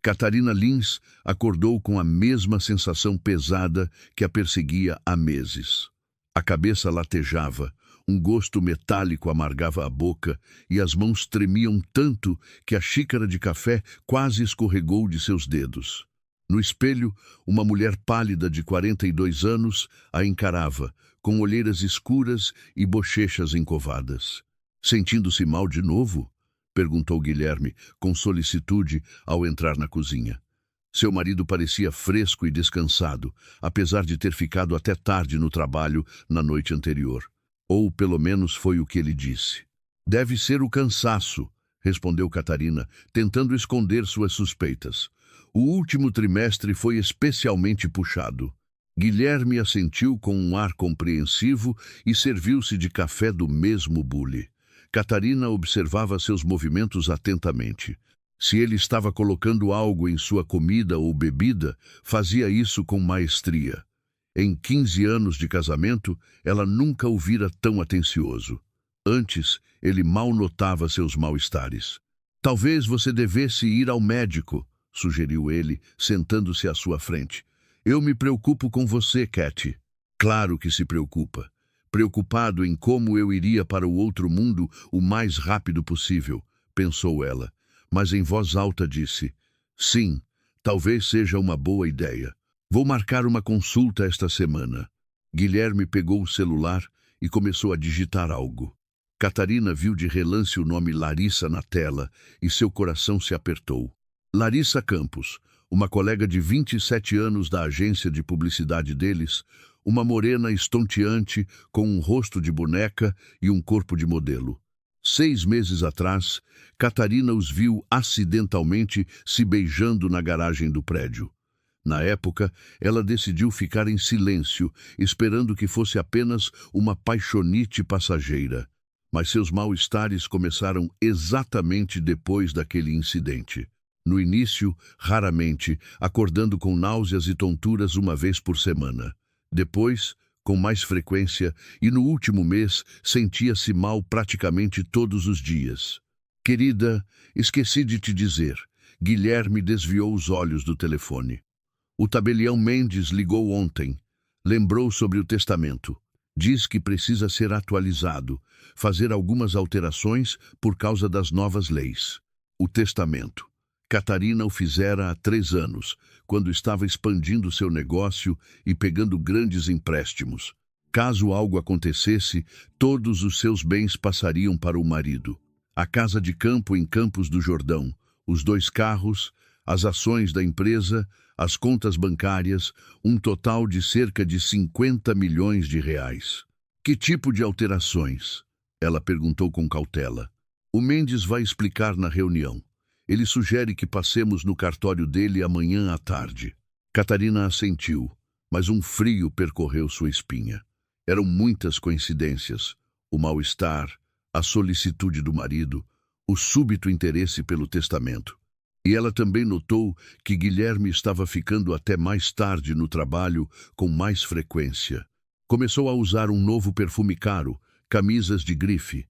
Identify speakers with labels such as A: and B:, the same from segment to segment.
A: Catarina Lins acordou com a mesma sensação pesada que a perseguia há meses. A cabeça latejava, um gosto metálico amargava a boca e as mãos tremiam tanto que a xícara de café quase escorregou de seus dedos. No espelho, uma mulher pálida de 42 anos a encarava, com olheiras escuras e bochechas encovadas. Sentindo-se mal de novo? Perguntou Guilherme, com solicitude, ao entrar na cozinha. Seu marido parecia fresco e descansado, apesar de ter ficado até tarde no trabalho na noite anterior. Ou, pelo menos, foi o que ele disse. Deve ser o cansaço, respondeu Catarina, tentando esconder suas suspeitas. O último trimestre foi especialmente puxado. Guilherme assentiu com um ar compreensivo e serviu-se de café do mesmo bule. Catarina observava seus movimentos atentamente. Se ele estava colocando algo em sua comida ou bebida, fazia isso com maestria. Em 15 anos de casamento, ela nunca o vira tão atencioso. Antes, ele mal notava seus mal-estares. Talvez você devesse ir ao médico, sugeriu ele, sentando-se à sua frente. Eu me preocupo com você, Katy. Claro que se preocupa. Preocupado em como eu iria para o outro mundo o mais rápido possível, pensou ela, mas em voz alta disse, sim, talvez seja uma boa ideia. Vou marcar uma consulta esta semana. Guilherme pegou o celular e começou a digitar algo. Catarina viu de relance o nome Larissa na tela e seu coração se apertou. Larissa Campos, uma colega de 27 anos da agência de publicidade deles, uma morena estonteante com um rosto de boneca e um corpo de modelo. 6 meses atrás, Catarina os viu acidentalmente se beijando na garagem do prédio. Na época, ela decidiu ficar em silêncio, esperando que fosse apenas uma paixonite passageira. Mas seus mal-estares começaram exatamente depois daquele incidente. No início, raramente, acordando com náuseas e tonturas uma vez por semana. Depois, com mais frequência, e no último mês, sentia-se mal praticamente todos os dias. Querida, esqueci de te dizer. Guilherme desviou os olhos do telefone. O tabelião Mendes ligou ontem. Lembrou sobre o testamento. Diz que precisa ser atualizado, fazer algumas alterações por causa das novas leis. O testamento. Catarina o fizera há 3 anos, quando estava expandindo seu negócio e pegando grandes empréstimos. Caso algo acontecesse, todos os seus bens passariam para o marido. A casa de campo em Campos do Jordão, os 2 carros, as ações da empresa, as contas bancárias, um total de cerca de 50 milhões de reais. Que tipo de alterações? Ela perguntou com cautela. O Mendes vai explicar na reunião. Ele sugere que passemos no cartório dele amanhã à tarde. Catarina assentiu, mas um frio percorreu sua espinha. Eram muitas coincidências. O mal-estar, a solicitude do marido, o súbito interesse pelo testamento. E ela também notou que Guilherme estava ficando até mais tarde no trabalho com mais frequência. Começou a usar um novo perfume caro, camisas de grife.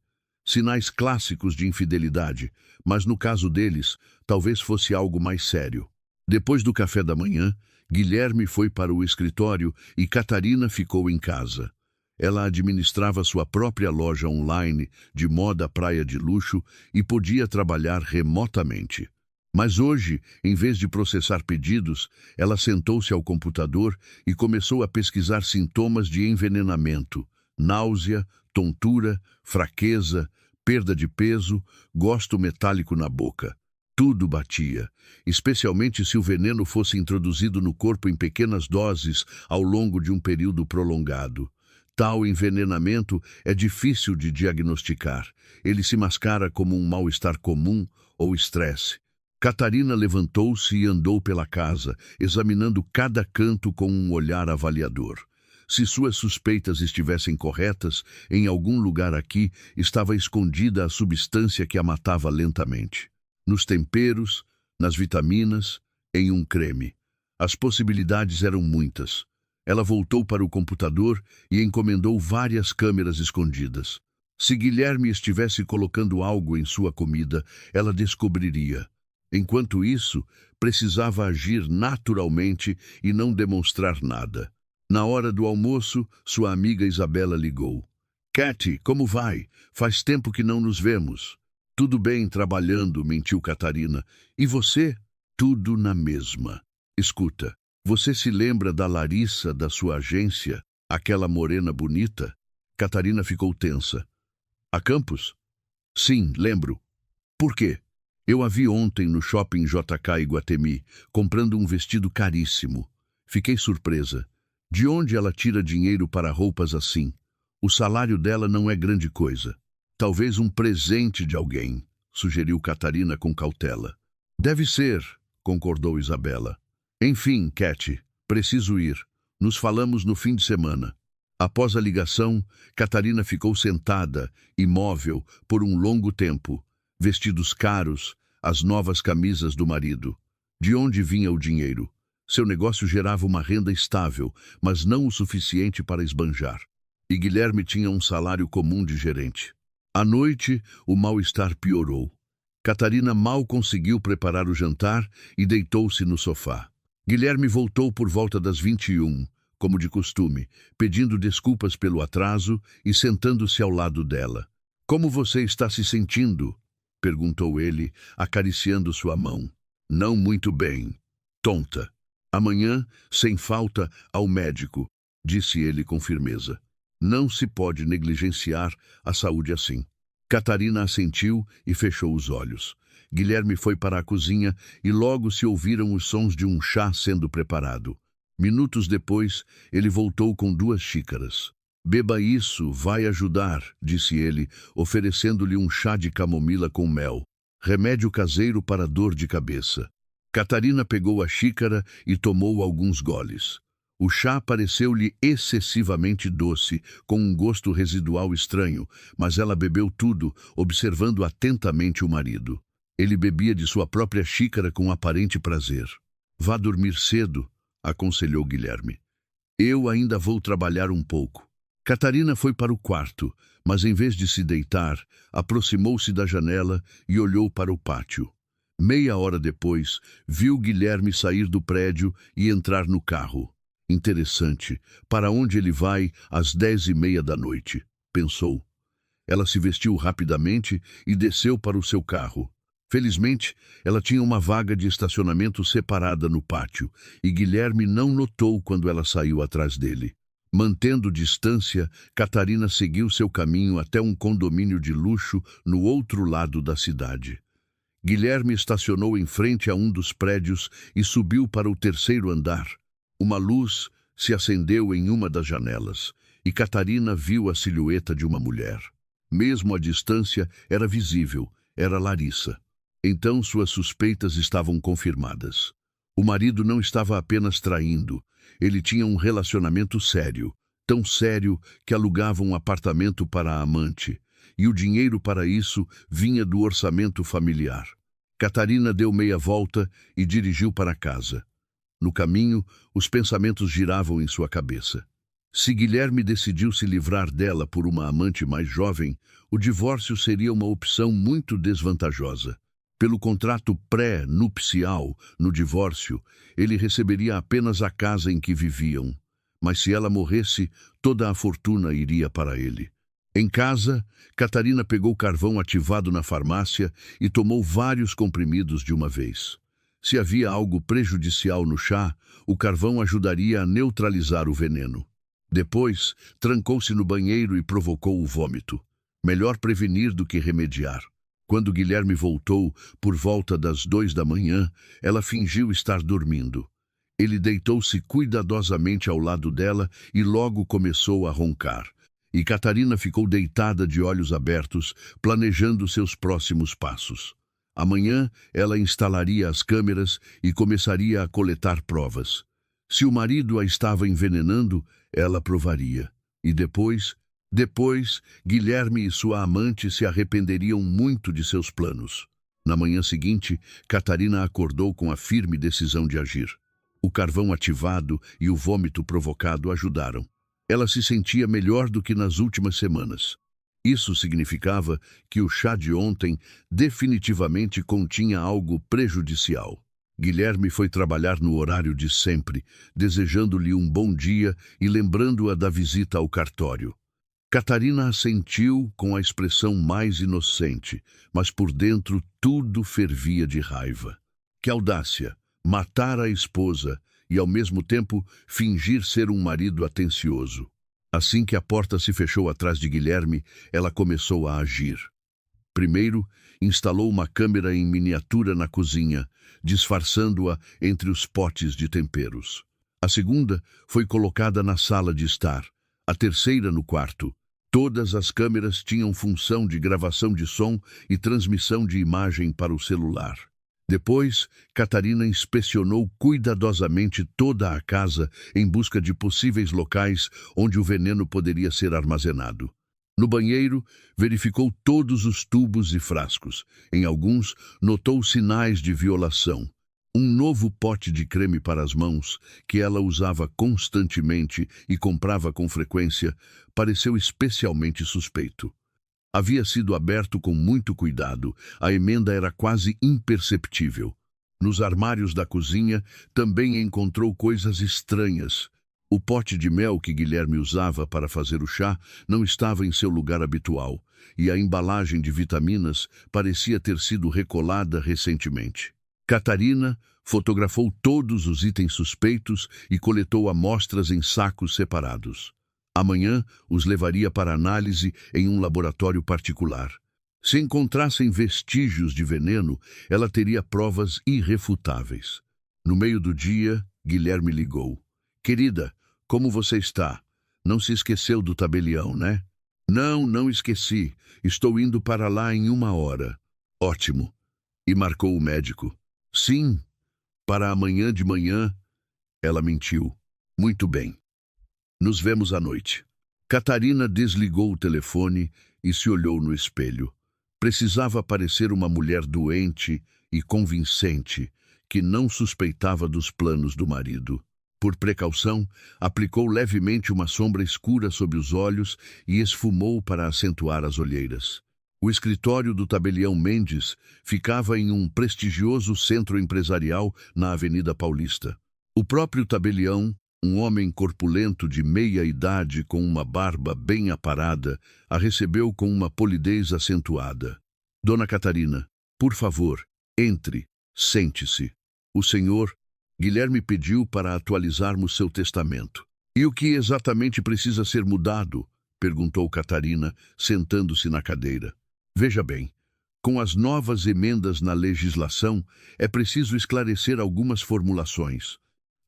A: Sinais clássicos de infidelidade, mas no caso deles, talvez fosse algo mais sério. Depois do café da manhã, Guilherme foi para o escritório e Catarina ficou em casa. Ela administrava sua própria loja online de moda praia de luxo e podia trabalhar remotamente. Mas hoje, em vez de processar pedidos, ela sentou-se ao computador e começou a pesquisar sintomas de envenenamento, náusea, tontura, fraqueza, perda de peso, gosto metálico na boca. Tudo batia, especialmente se o veneno fosse introduzido no corpo em pequenas doses ao longo de um período prolongado. Tal envenenamento é difícil de diagnosticar. Ele se mascara como um mal-estar comum ou estresse. Catarina levantou-se e andou pela casa, examinando cada canto com um olhar avaliador. Se suas suspeitas estivessem corretas, em algum lugar aqui estava escondida a substância que a matava lentamente. Nos temperos, nas vitaminas, em um creme. As possibilidades eram muitas. Ela voltou para o computador e encomendou várias câmeras escondidas. Se Guilherme estivesse colocando algo em sua comida, ela descobriria. Enquanto isso, precisava agir naturalmente e não demonstrar nada. Na hora do almoço, sua amiga Isabela ligou. Katy, como vai? Faz tempo que não nos vemos. Tudo bem trabalhando, mentiu Catarina. E você? Tudo na mesma. Escuta, você se lembra da Larissa da sua agência? Aquela morena bonita? Catarina ficou tensa. A Campos? Sim, lembro. Por quê? Eu a vi ontem no shopping JK Iguatemi, comprando um vestido caríssimo. Fiquei surpresa. De onde ela tira dinheiro para roupas assim? O salário dela não é grande coisa. Talvez um presente de alguém, sugeriu Catarina com cautela. Deve ser, concordou Isabela. Enfim, Katy, preciso ir. Nos falamos no fim de semana. Após a ligação, Catarina ficou sentada, imóvel, por um longo tempo. Vestidos caros, as novas camisas do marido. De onde vinha o dinheiro? Seu negócio gerava uma renda estável, mas não o suficiente para esbanjar. E Guilherme tinha um salário comum de gerente. À noite, o mal-estar piorou. Catarina mal conseguiu preparar o jantar e deitou-se no sofá. Guilherme voltou por volta das 21, como de costume, pedindo desculpas pelo atraso e sentando-se ao lado dela. Como você está se sentindo? Perguntou ele, acariciando sua mão. Não muito bem. Tonta. Amanhã, sem falta, ao médico, disse ele com firmeza. Não se pode negligenciar a saúde assim. Catarina assentiu e fechou os olhos. Guilherme foi para a cozinha e logo se ouviram os sons de um chá sendo preparado. Minutos depois, ele voltou com 2 xícaras. Beba isso, vai ajudar, disse ele, oferecendo-lhe um chá de camomila com mel. Remédio caseiro para dor de cabeça. Catarina pegou a xícara e tomou alguns goles. O chá pareceu-lhe excessivamente doce, com um gosto residual estranho, mas ela bebeu tudo, observando atentamente o marido. Ele bebia de sua própria xícara com aparente prazer. Vá dormir cedo, aconselhou Guilherme. Eu ainda vou trabalhar um pouco. Catarina foi para o quarto, mas em vez de se deitar, aproximou-se da janela e olhou para o pátio. Meia hora depois, viu Guilherme sair do prédio e entrar no carro. Interessante, para onde ele vai às 10h30 da noite, pensou. Ela se vestiu rapidamente e desceu para o seu carro. Felizmente, ela tinha uma vaga de estacionamento separada no pátio, e Guilherme não notou quando ela saiu atrás dele. Mantendo distância, Catarina seguiu seu caminho até um condomínio de luxo no outro lado da cidade. Guilherme estacionou em frente a um dos prédios e subiu para o 3º andar. Uma luz se acendeu em uma das janelas, e Catarina viu a silhueta de uma mulher. Mesmo à distância, era visível, era Larissa. Então suas suspeitas estavam confirmadas. O marido não estava apenas traindo, ele tinha um relacionamento sério, tão sério que alugava um apartamento para a amante, e o dinheiro para isso vinha do orçamento familiar. Catarina deu meia volta e dirigiu para casa. No caminho, os pensamentos giravam em sua cabeça. Se Guilherme decidiu se livrar dela por uma amante mais jovem, o divórcio seria uma opção muito desvantajosa. Pelo contrato pré-nupcial, no divórcio, ele receberia apenas a casa em que viviam. Mas se ela morresse, toda a fortuna iria para ele. Em casa, Catarina pegou carvão ativado na farmácia e tomou vários comprimidos de uma vez. Se havia algo prejudicial no chá, o carvão ajudaria a neutralizar o veneno. Depois, trancou-se no banheiro e provocou o vômito. Melhor prevenir do que remediar. Quando Guilherme voltou, por volta das 2h, ela fingiu estar dormindo. Ele deitou-se cuidadosamente ao lado dela e logo começou a roncar. E Catarina ficou deitada de olhos abertos, planejando seus próximos passos. Amanhã, ela instalaria as câmeras e começaria a coletar provas. Se o marido a estava envenenando, ela provaria. E depois, Guilherme e sua amante se arrependeriam muito de seus planos. Na manhã seguinte, Catarina acordou com a firme decisão de agir. O carvão ativado e o vômito provocado ajudaram. Ela se sentia melhor do que nas últimas semanas. Isso significava que o chá de ontem definitivamente continha algo prejudicial. Guilherme foi trabalhar no horário de sempre, desejando-lhe um bom dia e lembrando-a da visita ao cartório. Catarina assentiu com a expressão mais inocente, mas por dentro tudo fervia de raiva. Que audácia! Matar a esposa e, ao mesmo tempo, fingir ser um marido atencioso. Assim que a porta se fechou atrás de Guilherme, ela começou a agir. Primeiro, instalou uma câmera em miniatura na cozinha, disfarçando-a entre os potes de temperos. A segunda foi colocada na sala de estar, a terceira no quarto. Todas as câmeras tinham função de gravação de som e transmissão de imagem para o celular. Depois, Catarina inspecionou cuidadosamente toda a casa em busca de possíveis locais onde o veneno poderia ser armazenado. No banheiro, verificou todos os tubos e frascos. Em alguns, notou sinais de violação. Um novo pote de creme para as mãos, que ela usava constantemente e comprava com frequência, pareceu especialmente suspeito. Havia sido aberto com muito cuidado, a emenda era quase imperceptível. Nos armários da cozinha, também encontrou coisas estranhas. O pote de mel que Guilherme usava para fazer o chá não estava em seu lugar habitual, e a embalagem de vitaminas parecia ter sido recolada recentemente. Catarina fotografou todos os itens suspeitos e coletou amostras em sacos separados. Amanhã os levaria para análise em um laboratório particular. Se encontrassem vestígios de veneno, ela teria provas irrefutáveis. No meio do dia, Guilherme ligou. Querida, como você está? Não se esqueceu do tabelião, né? Não esqueci. Estou indo para lá em 1 hora. Ótimo. E marcou o médico. Sim, para amanhã de manhã. Ela mentiu. Muito bem. Nos vemos à noite. Catarina desligou o telefone e se olhou no espelho. Precisava parecer uma mulher doente e convincente, que não suspeitava dos planos do marido. Por precaução, aplicou levemente uma sombra escura sob os olhos e esfumou para acentuar as olheiras. O escritório do tabelião Mendes ficava em um prestigioso centro empresarial na Avenida Paulista. O próprio tabelião, um homem corpulento de meia-idade com uma barba bem aparada, a recebeu com uma polidez acentuada. Dona Catarina, por favor, entre, sente-se. O senhor... Guilherme pediu para atualizarmos seu testamento. E o que exatamente precisa ser mudado? Perguntou Catarina, sentando-se na cadeira. Veja bem, com as novas emendas na legislação, é preciso esclarecer algumas formulações.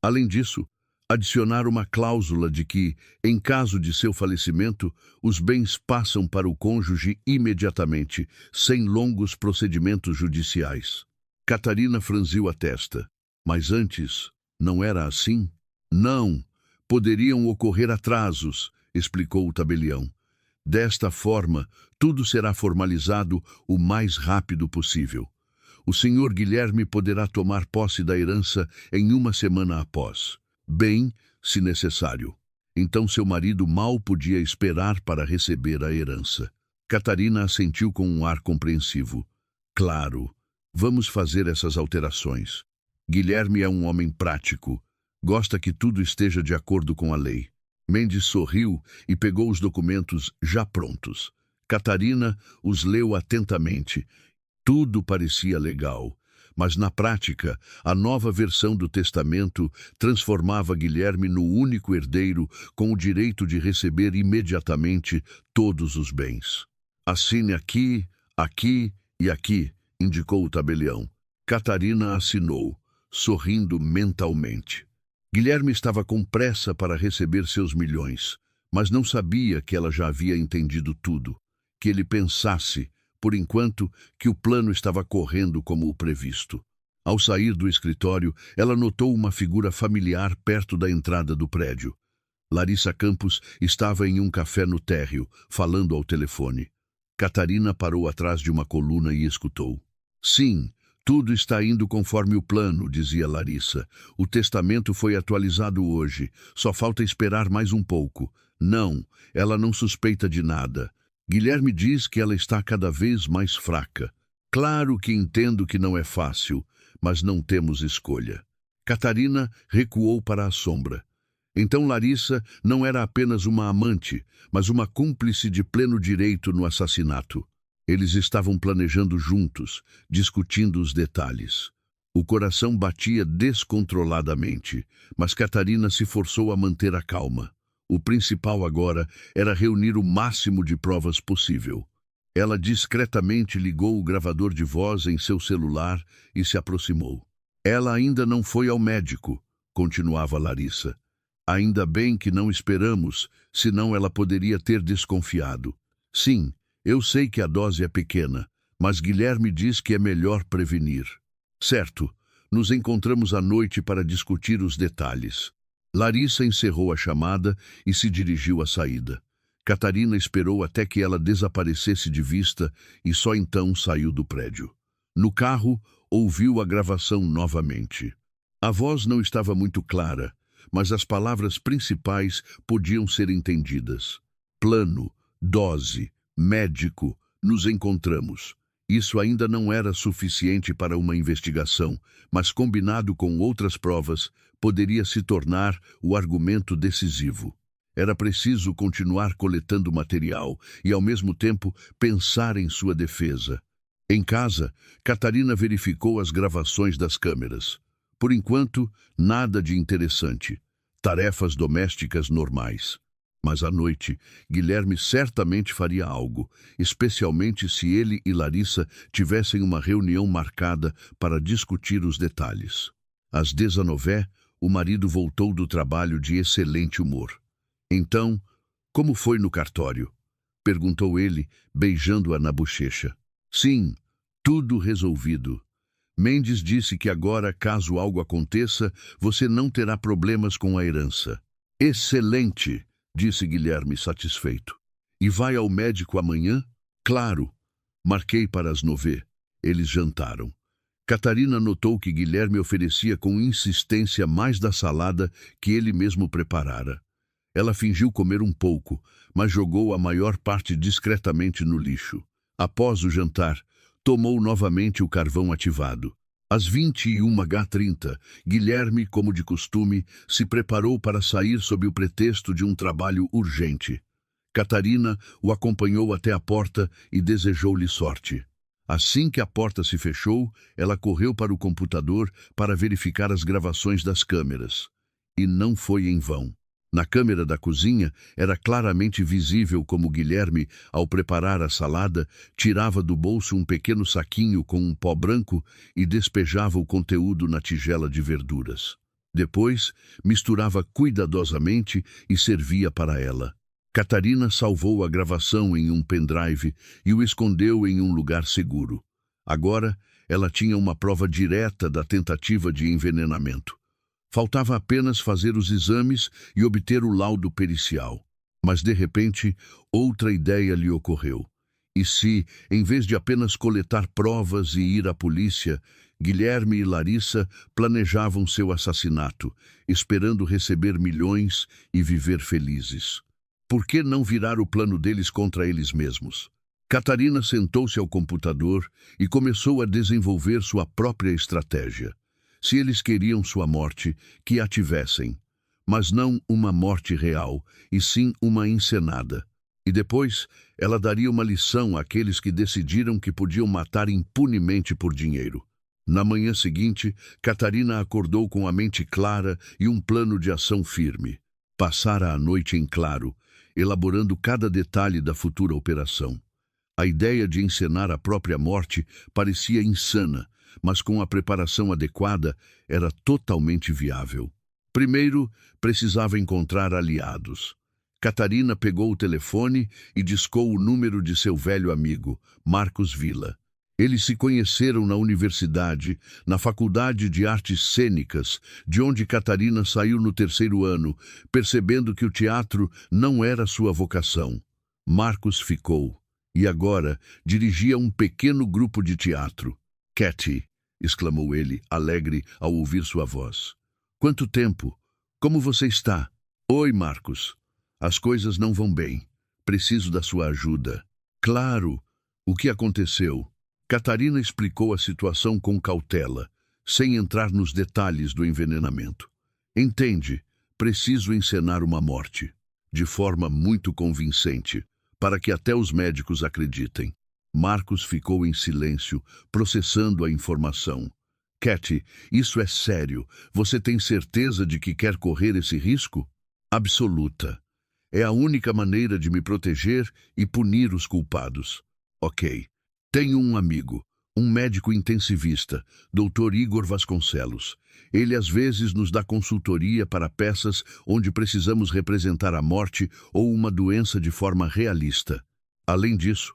A: Além disso, adicionar uma cláusula de que, em caso de seu falecimento, os bens passam para o cônjuge imediatamente, sem longos procedimentos judiciais. Catarina franziu a testa. Mas antes, não era assim? Não, poderiam ocorrer atrasos, explicou o tabelião. Desta forma, tudo será formalizado o mais rápido possível. O senhor Guilherme poderá tomar posse da herança em 1 semana após. Bem, se necessário. Então seu marido mal podia esperar para receber a herança. Catarina assentiu com um ar compreensivo. Claro, vamos fazer essas alterações. Guilherme é um homem prático. Gosta que tudo esteja de acordo com a lei. Mendes sorriu e pegou os documentos já prontos. Catarina os leu atentamente. Tudo parecia legal, mas na prática, a nova versão do testamento transformava Guilherme no único herdeiro com o direito de receber imediatamente todos os bens. Assine aqui, aqui e aqui, indicou o tabelião. Catarina assinou, sorrindo mentalmente. Guilherme estava com pressa para receber seus milhões, mas não sabia que ela já havia entendido tudo, que ele pensasse, por enquanto, que o plano estava correndo como o previsto. Ao sair do escritório, ela notou uma figura familiar perto da entrada do prédio. Larissa Campos estava em um café no térreo, falando ao telefone. Catarina parou atrás de uma coluna e escutou. Sim, tudo está indo conforme o plano, dizia Larissa. O testamento foi atualizado hoje. Só falta esperar mais um pouco. Não, ela não suspeita de nada. Guilherme diz que ela está cada vez mais fraca. Claro que entendo que não é fácil, mas não temos escolha. Catarina recuou para a sombra. Então Larissa não era apenas uma amante, mas uma cúmplice de pleno direito no assassinato. Eles estavam planejando juntos, discutindo os detalhes. O coração batia descontroladamente, mas Catarina se forçou a manter a calma. O principal agora era reunir o máximo de provas possível. Ela discretamente ligou o gravador de voz em seu celular e se aproximou. Ela ainda não foi ao médico, continuava Larissa. Ainda bem que não esperamos, senão ela poderia ter desconfiado. Sim, eu sei que a dose é pequena, mas Guilherme diz que é melhor prevenir. Certo, nos encontramos à noite para discutir os detalhes. Larissa encerrou a chamada e se dirigiu à saída. Catarina esperou até que ela desaparecesse de vista e só então saiu do prédio. No carro, ouviu a gravação novamente. A voz não estava muito clara, mas as palavras principais podiam ser entendidas. Plano, dose, médico, nos encontramos. Isso ainda não era suficiente para uma investigação, mas combinado com outras provas, poderia se tornar o argumento decisivo. Era preciso continuar coletando material e, ao mesmo tempo, pensar em sua defesa. Em casa, Catarina verificou as gravações das câmeras. Por enquanto, nada de interessante. Tarefas domésticas normais. Mas à noite, Guilherme certamente faria algo, especialmente se ele e Larissa tivessem uma reunião marcada para discutir os detalhes. Às 19h, o marido voltou do trabalho de excelente humor. Então, como foi no cartório? Perguntou ele, beijando-a na bochecha. Sim, tudo resolvido. Mendes disse que agora, caso algo aconteça, você não terá problemas com a herança. Excelente! Disse Guilherme satisfeito. E vai ao médico amanhã? Claro. Marquei para as 9h. Eles jantaram. Catarina notou que Guilherme oferecia com insistência mais da salada que ele mesmo preparara. Ela fingiu comer um pouco, mas jogou a maior parte discretamente no lixo. Após o jantar, tomou novamente o carvão ativado. Às 21h30, Guilherme, como de costume, se preparou para sair sob o pretexto de um trabalho urgente. Catarina o acompanhou até a porta e desejou-lhe sorte. Assim que a porta se fechou, ela correu para o computador para verificar as gravações das câmeras. E não foi em vão. Na câmera da cozinha, era claramente visível como Guilherme, ao preparar a salada, tirava do bolso um pequeno saquinho com um pó branco e despejava o conteúdo na tigela de verduras. Depois, misturava cuidadosamente e servia para ela. Catarina salvou a gravação em um pendrive e o escondeu em um lugar seguro. Agora, ela tinha uma prova direta da tentativa de envenenamento. Faltava apenas fazer os exames e obter o laudo pericial. Mas, de repente, outra ideia lhe ocorreu. E se, em vez de apenas coletar provas e ir à polícia, Guilherme e Larissa planejavam seu assassinato, esperando receber milhões e viver felizes? Por que não virar o plano deles contra eles mesmos? Catarina sentou-se ao computador e começou a desenvolver sua própria estratégia. Se eles queriam sua morte, que a tivessem. Mas não uma morte real, e sim uma encenada. E depois, ela daria uma lição àqueles que decidiram que podiam matar impunemente por dinheiro. Na manhã seguinte, Catarina acordou com a mente clara e um plano de ação firme. Passara a noite em claro, elaborando cada detalhe da futura operação. A ideia de encenar a própria morte parecia insana, mas com a preparação adequada era totalmente viável. Primeiro, precisava encontrar aliados. Catarina pegou o telefone e discou o número de seu velho amigo, Marcos Villa. Eles se conheceram na universidade, na Faculdade de Artes Cênicas, de onde Catarina saiu no 3º ano, percebendo que o teatro não era sua vocação. Marcos ficou, e agora dirigia um pequeno grupo de teatro. Cathy, exclamou ele, alegre ao ouvir sua voz. Quanto tempo? Como você está? Oi, Marcos. As coisas não vão bem. Preciso da sua ajuda. Claro, o que aconteceu? Catarina explicou a situação com cautela, sem entrar nos detalhes do envenenamento. Entende, preciso encenar uma morte, de forma muito convincente, para que até os médicos acreditem. Marcos ficou em silêncio, processando a informação. Katy, isso é sério. Você tem certeza de que quer correr esse risco? Absoluta. É a única maneira de me proteger e punir os culpados. Ok. Tenho um amigo, um médico intensivista, Dr. Igor Vasconcelos. Ele às vezes nos dá consultoria para peças onde precisamos representar a morte ou uma doença de forma realista. Além disso,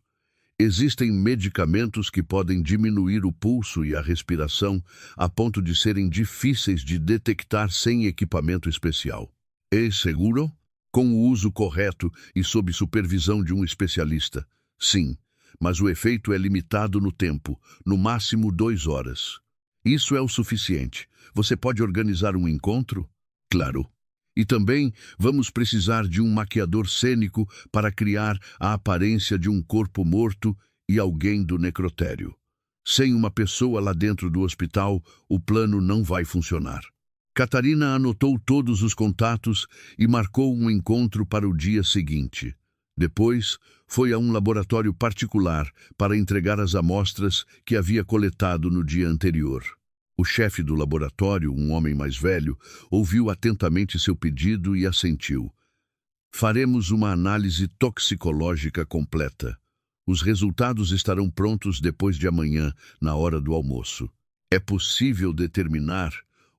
A: existem medicamentos que podem diminuir o pulso e a respiração a ponto de serem difíceis de detectar sem equipamento especial. É seguro? Com o uso correto e sob supervisão de um especialista. Sim, mas o efeito é limitado no tempo, no máximo 2 horas. Isso é o suficiente. Você pode organizar um encontro? Claro. E também vamos precisar de um maquiador cênico para criar a aparência de um corpo morto e alguém do necrotério. Sem uma pessoa lá dentro do hospital, o plano não vai funcionar. Catarina anotou todos os contatos e marcou um encontro para o dia seguinte. Depois, foi a um laboratório particular para entregar as amostras que havia coletado no dia anterior. O chefe do laboratório, um homem mais velho, ouviu atentamente seu pedido e assentiu. Faremos uma análise toxicológica completa. Os resultados estarão prontos depois de amanhã, na hora do almoço. É possível determinar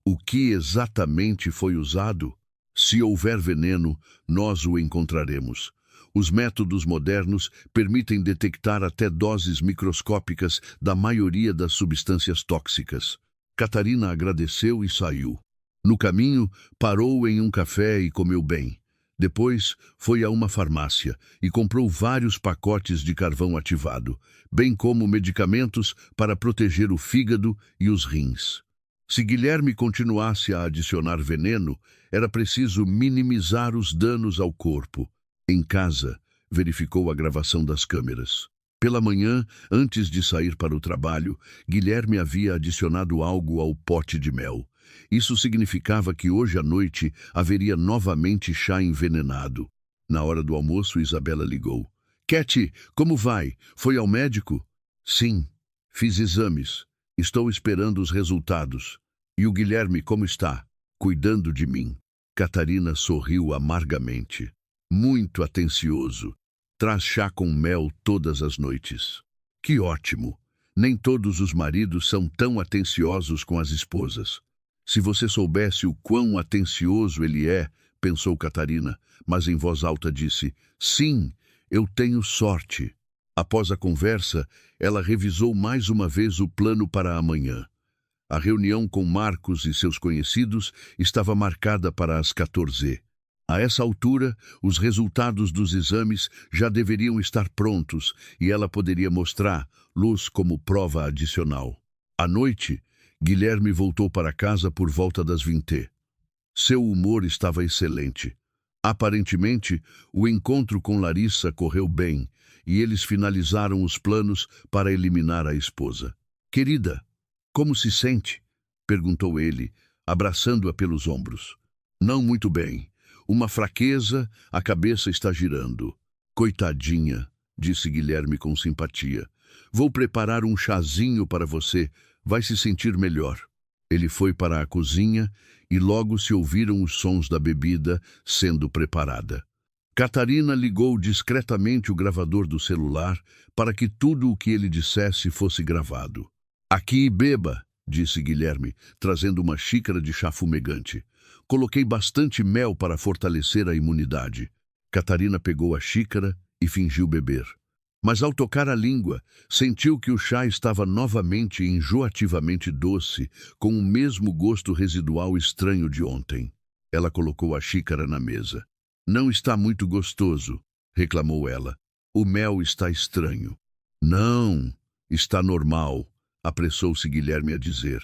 A: o que exatamente foi usado? Se houver veneno, nós o encontraremos. Os métodos modernos permitem detectar até doses microscópicas da maioria das substâncias tóxicas. Catarina agradeceu e saiu. No caminho, parou em um café e comeu bem. Depois, foi a uma farmácia e comprou vários pacotes de carvão ativado, bem como medicamentos para proteger o fígado e os rins. Se Guilherme continuasse a adicionar veneno, era preciso minimizar os danos ao corpo. Em casa, verificou a gravação das câmeras. Pela manhã, antes de sair para o trabalho, Guilherme havia adicionado algo ao pote de mel. Isso significava que hoje à noite haveria novamente chá envenenado. Na hora do almoço, Isabela ligou. Katy, como vai? Foi ao médico? Sim, fiz exames. Estou esperando os resultados. E o Guilherme como está? Cuidando de mim. Catarina sorriu amargamente. Muito atencioso. Traz chá com mel todas as noites. Que ótimo! Nem todos os maridos são tão atenciosos com as esposas. Se você soubesse o quão atencioso ele é, pensou Catarina, mas em voz alta disse, sim, eu tenho sorte. Após a conversa, ela revisou mais uma vez o plano para amanhã. A reunião com Marcos e seus conhecidos estava marcada para as 14h. A essa altura, os resultados dos exames já deveriam estar prontos e ela poderia mostrar Luz como prova adicional. À noite, Guilherme voltou para casa por volta das 20h. Seu humor estava excelente. Aparentemente, o encontro com Larissa correu bem e eles finalizaram os planos para eliminar a esposa. Querida, como se sente? Perguntou ele, abraçando-a pelos ombros. Não muito bem. Uma fraqueza, a cabeça está girando. Coitadinha, disse Guilherme com simpatia. Vou preparar um chazinho para você, vai se sentir melhor. Ele foi para a cozinha e logo se ouviram os sons da bebida sendo preparada. Catarina ligou discretamente o gravador do celular para que tudo o que ele dissesse fosse gravado. Aqui, beba, disse Guilherme, trazendo uma xícara de chá fumegante. Coloquei bastante mel para fortalecer a imunidade. Catarina pegou a xícara e fingiu beber. Mas ao tocar a língua, sentiu que o chá estava novamente enjoativamente doce, com o mesmo gosto residual estranho de ontem. Ela colocou a xícara na mesa. Não está muito gostoso, reclamou ela. O mel está estranho. Não, está normal, apressou-se Guilherme a dizer.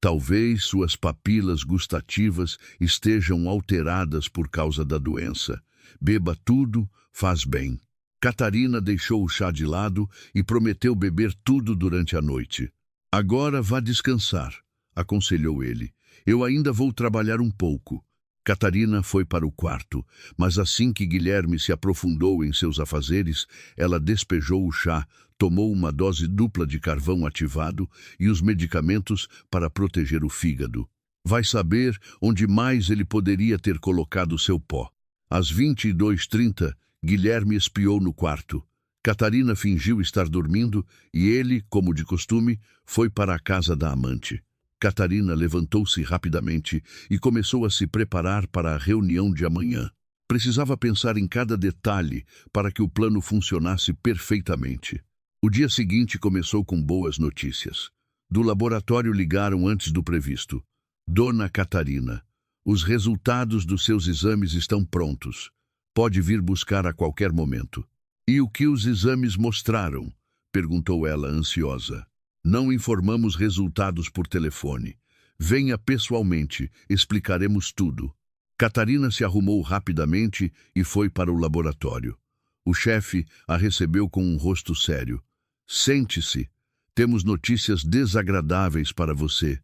A: Talvez suas papilas gustativas estejam alteradas por causa da doença. Beba tudo, faz bem. Catarina deixou o chá de lado e prometeu beber tudo durante a noite. Agora vá descansar, aconselhou ele. Eu ainda vou trabalhar um pouco. Catarina foi para o quarto, mas assim que Guilherme se aprofundou em seus afazeres, ela despejou o chá, tomou uma dose dupla de carvão ativado e os medicamentos para proteger o fígado. Vai saber onde mais ele poderia ter colocado seu pó. Às 22h30, Guilherme espiou no quarto. Catarina fingiu estar dormindo e ele, como de costume, foi para a casa da amante. Catarina levantou-se rapidamente e começou a se preparar para a reunião de amanhã. Precisava pensar em cada detalhe para que o plano funcionasse perfeitamente. O dia seguinte começou com boas notícias. Do laboratório ligaram antes do previsto. Dona Catarina, os resultados dos seus exames estão prontos. Pode vir buscar a qualquer momento. E o que os exames mostraram? Perguntou ela ansiosa. Não informamos resultados por telefone. Venha pessoalmente, explicaremos tudo. Catarina se arrumou rapidamente e foi para o laboratório. O chefe a recebeu com um rosto sério. Sente-se. Temos notícias desagradáveis para você.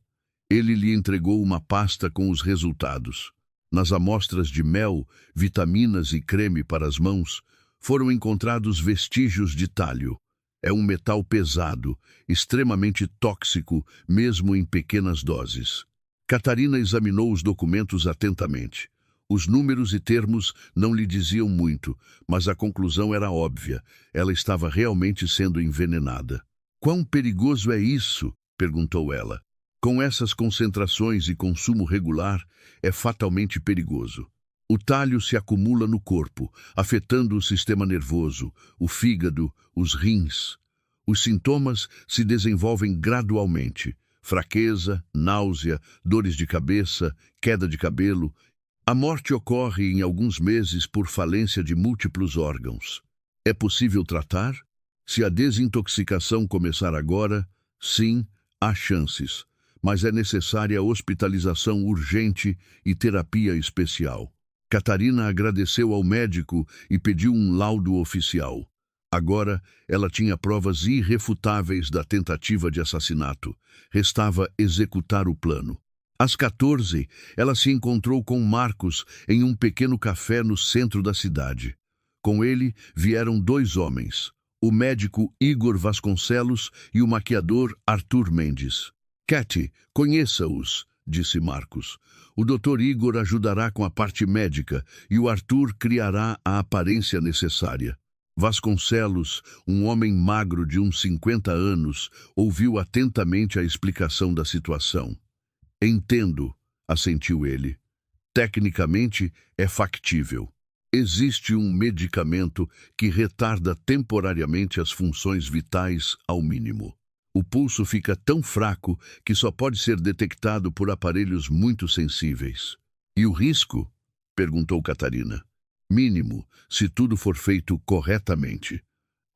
A: Ele lhe entregou uma pasta com os resultados. Nas amostras de mel, vitaminas e creme para as mãos, foram encontrados vestígios de tálio. É um metal pesado, extremamente tóxico, mesmo em pequenas doses. Catarina examinou os documentos atentamente. Os números e termos não lhe diziam muito, mas a conclusão era óbvia. Ela estava realmente sendo envenenada. Quão perigoso é isso? Perguntou ela. Com essas concentrações e consumo regular, é fatalmente perigoso. O tálio se acumula no corpo, afetando o sistema nervoso, o fígado, os rins. Os sintomas se desenvolvem gradualmente: fraqueza, náusea, dores de cabeça, queda de cabelo. A morte ocorre em alguns meses por falência de múltiplos órgãos. É possível tratar? Se a desintoxicação começar agora, sim, há chances, mas é necessária hospitalização urgente e terapia especial. Catarina agradeceu ao médico e pediu um laudo oficial. Agora, ela tinha provas irrefutáveis da tentativa de assassinato. Restava executar o plano. Às 14h, ela se encontrou com Marcos em um pequeno café no centro da cidade. Com ele vieram 2 homens, o médico Igor Vasconcelos e o maquiador Arthur Mendes. Katy, conheça-os, disse Marcos. O Dr. Igor ajudará com a parte médica e o Arthur criará a aparência necessária. Vasconcelos, um homem magro de uns 50 anos, ouviu atentamente a explicação da situação. Entendo, assentiu ele. Tecnicamente, é factível. Existe um medicamento que retarda temporariamente as funções vitais ao mínimo. O pulso fica tão fraco que só pode ser detectado por aparelhos muito sensíveis. E o risco? Perguntou Catarina. Mínimo, se tudo for feito corretamente.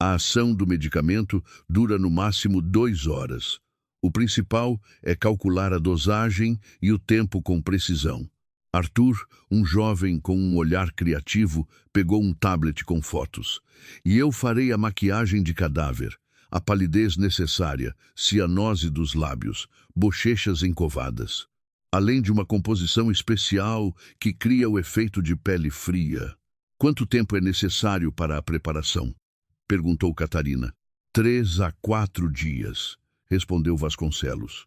A: A ação do medicamento dura no máximo 2 horas. O principal é calcular a dosagem e o tempo com precisão. Arthur, um jovem com um olhar criativo, pegou um tablet com fotos. E eu farei a maquiagem de cadáver. A palidez necessária, cianose dos lábios, bochechas encovadas. Além de uma composição especial que cria o efeito de pele fria. Quanto tempo é necessário para a preparação? Perguntou Catarina. 3 a 4 dias, respondeu Vasconcelos.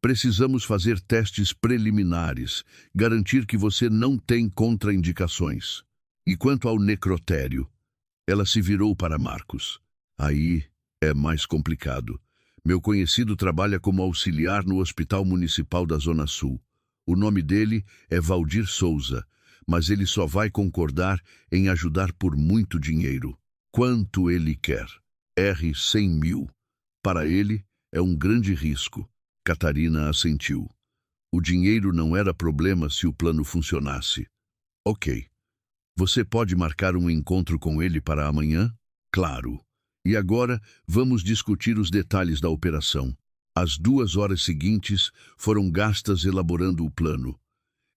A: Precisamos fazer testes preliminares, garantir que você não tem contraindicações. E quanto ao necrotério? Ela se virou para Marcos. Aí é mais complicado. Meu conhecido trabalha como auxiliar no Hospital Municipal da Zona Sul. O nome dele é Valdir Souza, mas ele só vai concordar em ajudar por muito dinheiro. Quanto ele quer? R$ 100 mil. Para ele, é um grande risco. Catarina assentiu. O dinheiro não era problema se o plano funcionasse. Ok. Você pode marcar um encontro com ele para amanhã? Claro. E agora, vamos discutir os detalhes da operação. As 2 horas seguintes foram gastas elaborando o plano.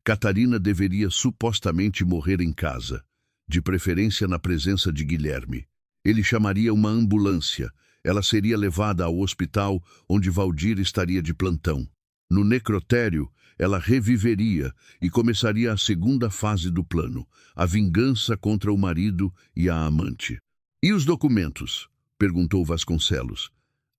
A: Catarina deveria supostamente morrer em casa, de preferência na presença de Guilherme. Ele chamaria uma ambulância. Ela seria levada ao hospital onde Valdir estaria de plantão. No necrotério, ela reviveria e começaria a segunda fase do plano, a vingança contra o marido e a amante. E os documentos? Perguntou Vasconcelos.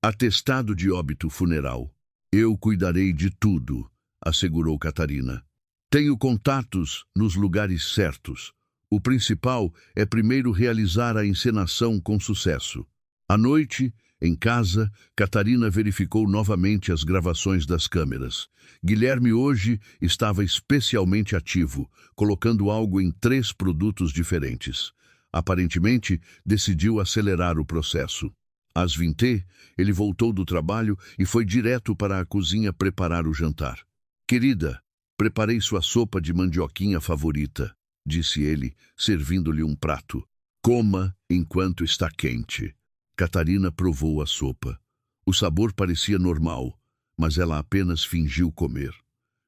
A: Atestado de óbito funeral. Eu cuidarei de tudo, assegurou Catarina. Tenho contatos nos lugares certos. O principal é primeiro realizar a encenação com sucesso. À noite, em casa, Catarina verificou novamente as gravações das câmeras. Guilherme hoje estava especialmente ativo, colocando algo em 3 produtos diferentes. Aparentemente, decidiu acelerar o processo. Às 20, ele voltou do trabalho e foi direto para a cozinha preparar o jantar. Querida, preparei sua sopa de mandioquinha favorita, disse ele, servindo-lhe um prato. Coma enquanto está quente. Catarina provou a sopa. O sabor parecia normal, mas ela apenas fingiu comer.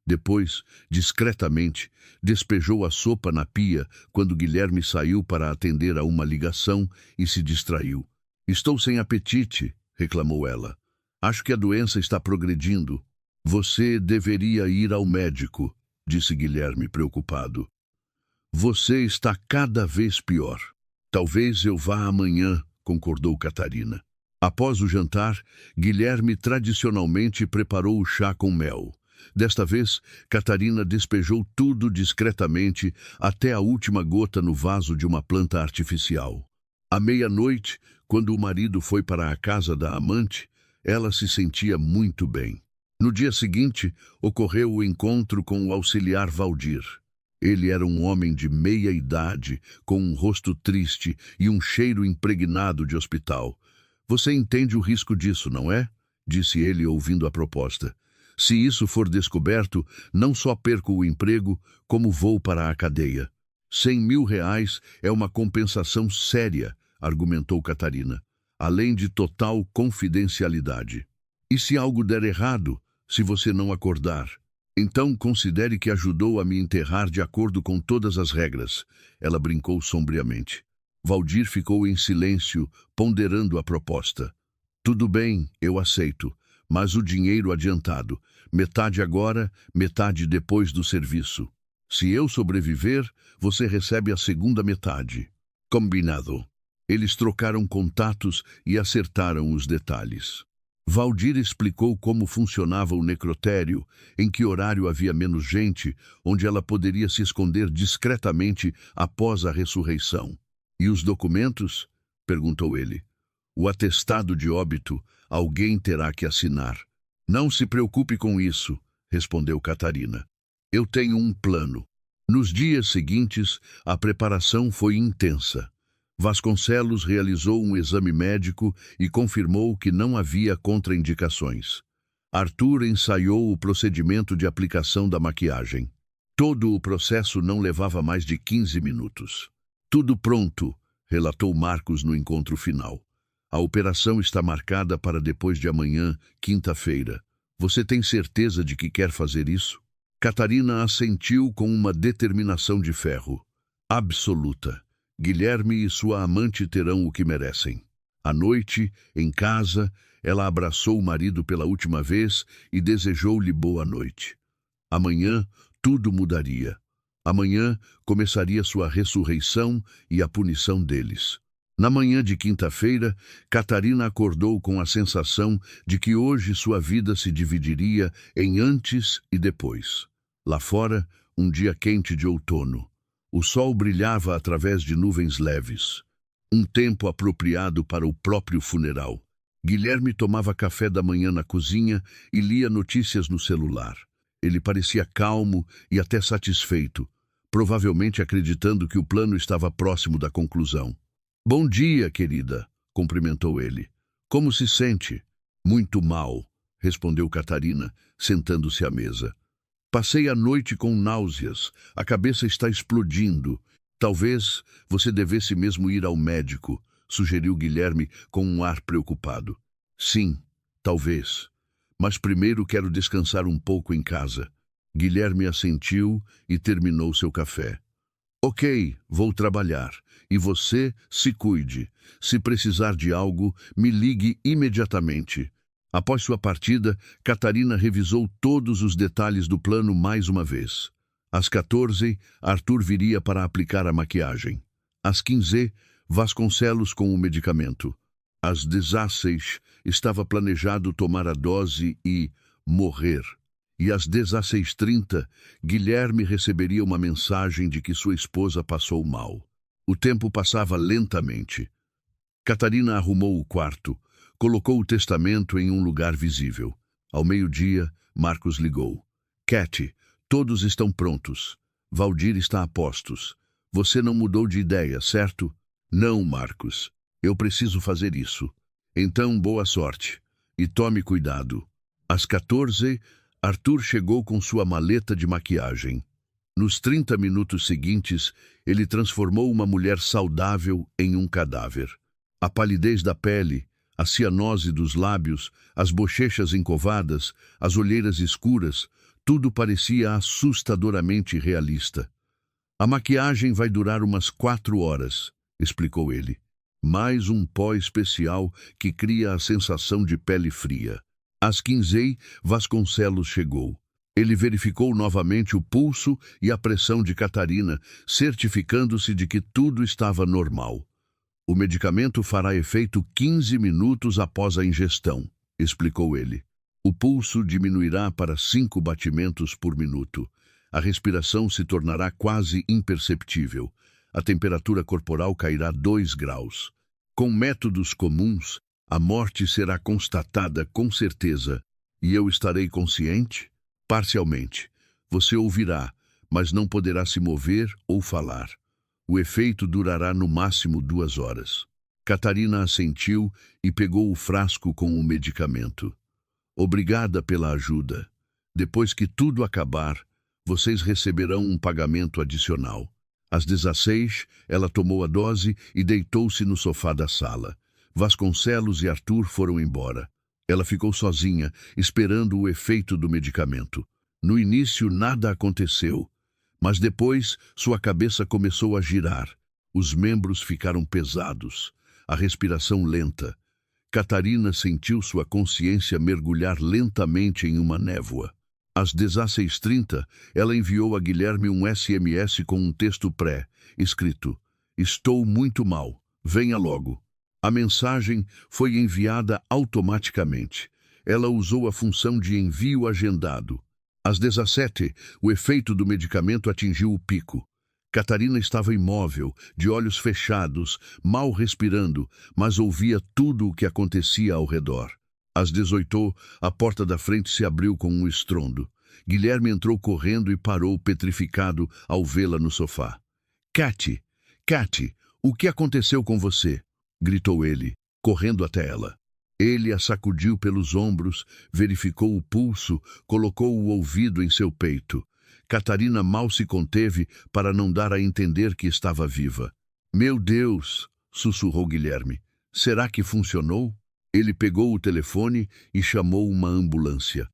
A: Depois, discretamente, despejou a sopa na pia quando Guilherme saiu para atender a uma ligação e se distraiu. Estou sem apetite, reclamou ela. Acho que a doença está progredindo. Você deveria ir ao médico, disse Guilherme preocupado. Você está cada vez pior. Talvez eu vá amanhã, concordou Catarina. Após o jantar, Guilherme tradicionalmente preparou o chá com mel. Desta vez, Catarina despejou tudo discretamente até a última gota no vaso de uma planta artificial. À meia-noite, quando o marido foi para a casa da amante, ela se sentia muito bem. No dia seguinte, ocorreu o encontro com o auxiliar Valdir. Ele era um homem de meia idade, com um rosto triste e um cheiro impregnado de hospital. Você entende o risco disso, não é? Disse ele, ouvindo a proposta. Se isso for descoberto, não só perco o emprego, como vou para a cadeia. R$100.000 é uma compensação séria, argumentou Catarina, além de total confidencialidade. E se algo der errado, se você não acordar? Então considere que ajudou a me enterrar de acordo com todas as regras. Ela brincou sombriamente. Valdir ficou em silêncio, ponderando a proposta. Tudo bem, eu aceito, mas o dinheiro adiantado. Metade agora, metade depois do serviço. Se eu sobreviver, você recebe a segunda metade. Combinado. Eles trocaram contatos e acertaram os detalhes. Valdir explicou como funcionava o necrotério, em que horário havia menos gente, onde ela poderia se esconder discretamente após a ressurreição. E os documentos? Perguntou ele. O atestado de óbito, alguém terá que assinar. Não se preocupe com isso, respondeu Catarina. Eu tenho um plano. Nos dias seguintes, a preparação foi intensa. Vasconcelos realizou um exame médico e confirmou que não havia contraindicações. Arthur ensaiou o procedimento de aplicação da maquiagem. Todo o processo não levava mais de 15 minutos. Tudo pronto, relatou Marcos no encontro final. A operação está marcada para depois de amanhã, quinta-feira. Você tem certeza de que quer fazer isso? Catarina assentiu com uma determinação de ferro. Absoluta. Guilherme e sua amante terão o que merecem. À noite, em casa, ela abraçou o marido pela última vez e desejou-lhe boa noite. Amanhã, tudo mudaria. Amanhã começaria sua ressurreição e a punição deles. Na manhã de quinta-feira, Catarina acordou com a sensação de que hoje sua vida se dividiria em antes e depois. Lá fora, um dia quente de outono. O sol brilhava através de nuvens leves. Um tempo apropriado para o próprio funeral. Guilherme tomava café da manhã na cozinha e lia notícias no celular. Ele parecia calmo e até satisfeito, provavelmente acreditando que o plano estava próximo da conclusão. Bom dia, querida, cumprimentou ele. Como se sente? Muito mal, respondeu Catarina, sentando-se à mesa. Passei a noite com náuseas, a cabeça está explodindo. Talvez você devesse mesmo ir ao médico, sugeriu Guilherme com um ar preocupado. Sim, talvez. Mas primeiro quero descansar um pouco em casa. Guilherme assentiu e terminou seu café. Ok, vou trabalhar. E você se cuide. Se precisar de algo, me ligue imediatamente. Após sua partida, Catarina revisou todos os detalhes do plano mais uma vez. Às 14, Arthur viria para aplicar a maquiagem. Às 15, Vasconcelos com o medicamento. Às 16, estava planejado tomar a dose e morrer. E às 16h30, Guilherme receberia uma mensagem de que sua esposa passou mal. O tempo passava lentamente. Catarina arrumou o quarto, colocou o testamento em um lugar visível. Ao meio-dia, Marcos ligou. Cat, todos estão prontos. Valdir está a postos. Você não mudou de ideia, certo? Não, Marcos. Eu preciso fazer isso. Então, boa sorte. E tome cuidado. Às 14, Arthur chegou com sua maleta de maquiagem. Nos 30 minutos seguintes, ele transformou uma mulher saudável em um cadáver. A palidez da pele, a cianose dos lábios, as bochechas encovadas, as olheiras escuras, tudo parecia assustadoramente realista. A maquiagem vai durar umas 4 horas, explicou ele. Mais um pó especial que cria a sensação de pele fria. Às 15, Vasconcelos chegou. Ele verificou novamente o pulso e a pressão de Catarina, certificando-se de que tudo estava normal. O medicamento fará efeito 15 minutos após a ingestão, explicou ele. O pulso diminuirá para 5 batimentos por minuto. A respiração se tornará quase imperceptível. A temperatura corporal cairá 2 graus. Com métodos comuns, a morte será constatada com certeza. E eu estarei consciente? Parcialmente. Você ouvirá, mas não poderá se mover ou falar. O efeito durará no máximo 2 horas. Catarina assentiu e pegou o frasco com o medicamento. Obrigada pela ajuda. Depois que tudo acabar, vocês receberão um pagamento adicional. Às 16, ela tomou a dose e deitou-se no sofá da sala. Vasconcelos e Arthur foram embora. Ela ficou sozinha, esperando o efeito do medicamento. No início, nada aconteceu, mas depois sua cabeça começou a girar. Os membros ficaram pesados, a respiração lenta. Catarina sentiu sua consciência mergulhar lentamente em uma névoa. Às 16h30, ela enviou a Guilherme um SMS com um texto pré-escrito: Estou muito mal, venha logo. A mensagem foi enviada automaticamente. Ela usou a função de envio agendado. Às 17, o efeito do medicamento atingiu o pico. Catarina estava imóvel, de olhos fechados, mal respirando, mas ouvia tudo o que acontecia ao redor. Às 18, a porta da frente se abriu com um estrondo. Guilherme entrou correndo e parou petrificado ao vê-la no sofá. Cat, o que aconteceu com você? Gritou ele, correndo até ela. Ele a sacudiu pelos ombros, verificou o pulso, colocou o ouvido em seu peito. Catarina mal se conteve para não dar a entender que estava viva. Meu Deus, sussurrou Guilherme. Será que funcionou? Ele pegou o telefone e chamou uma ambulância.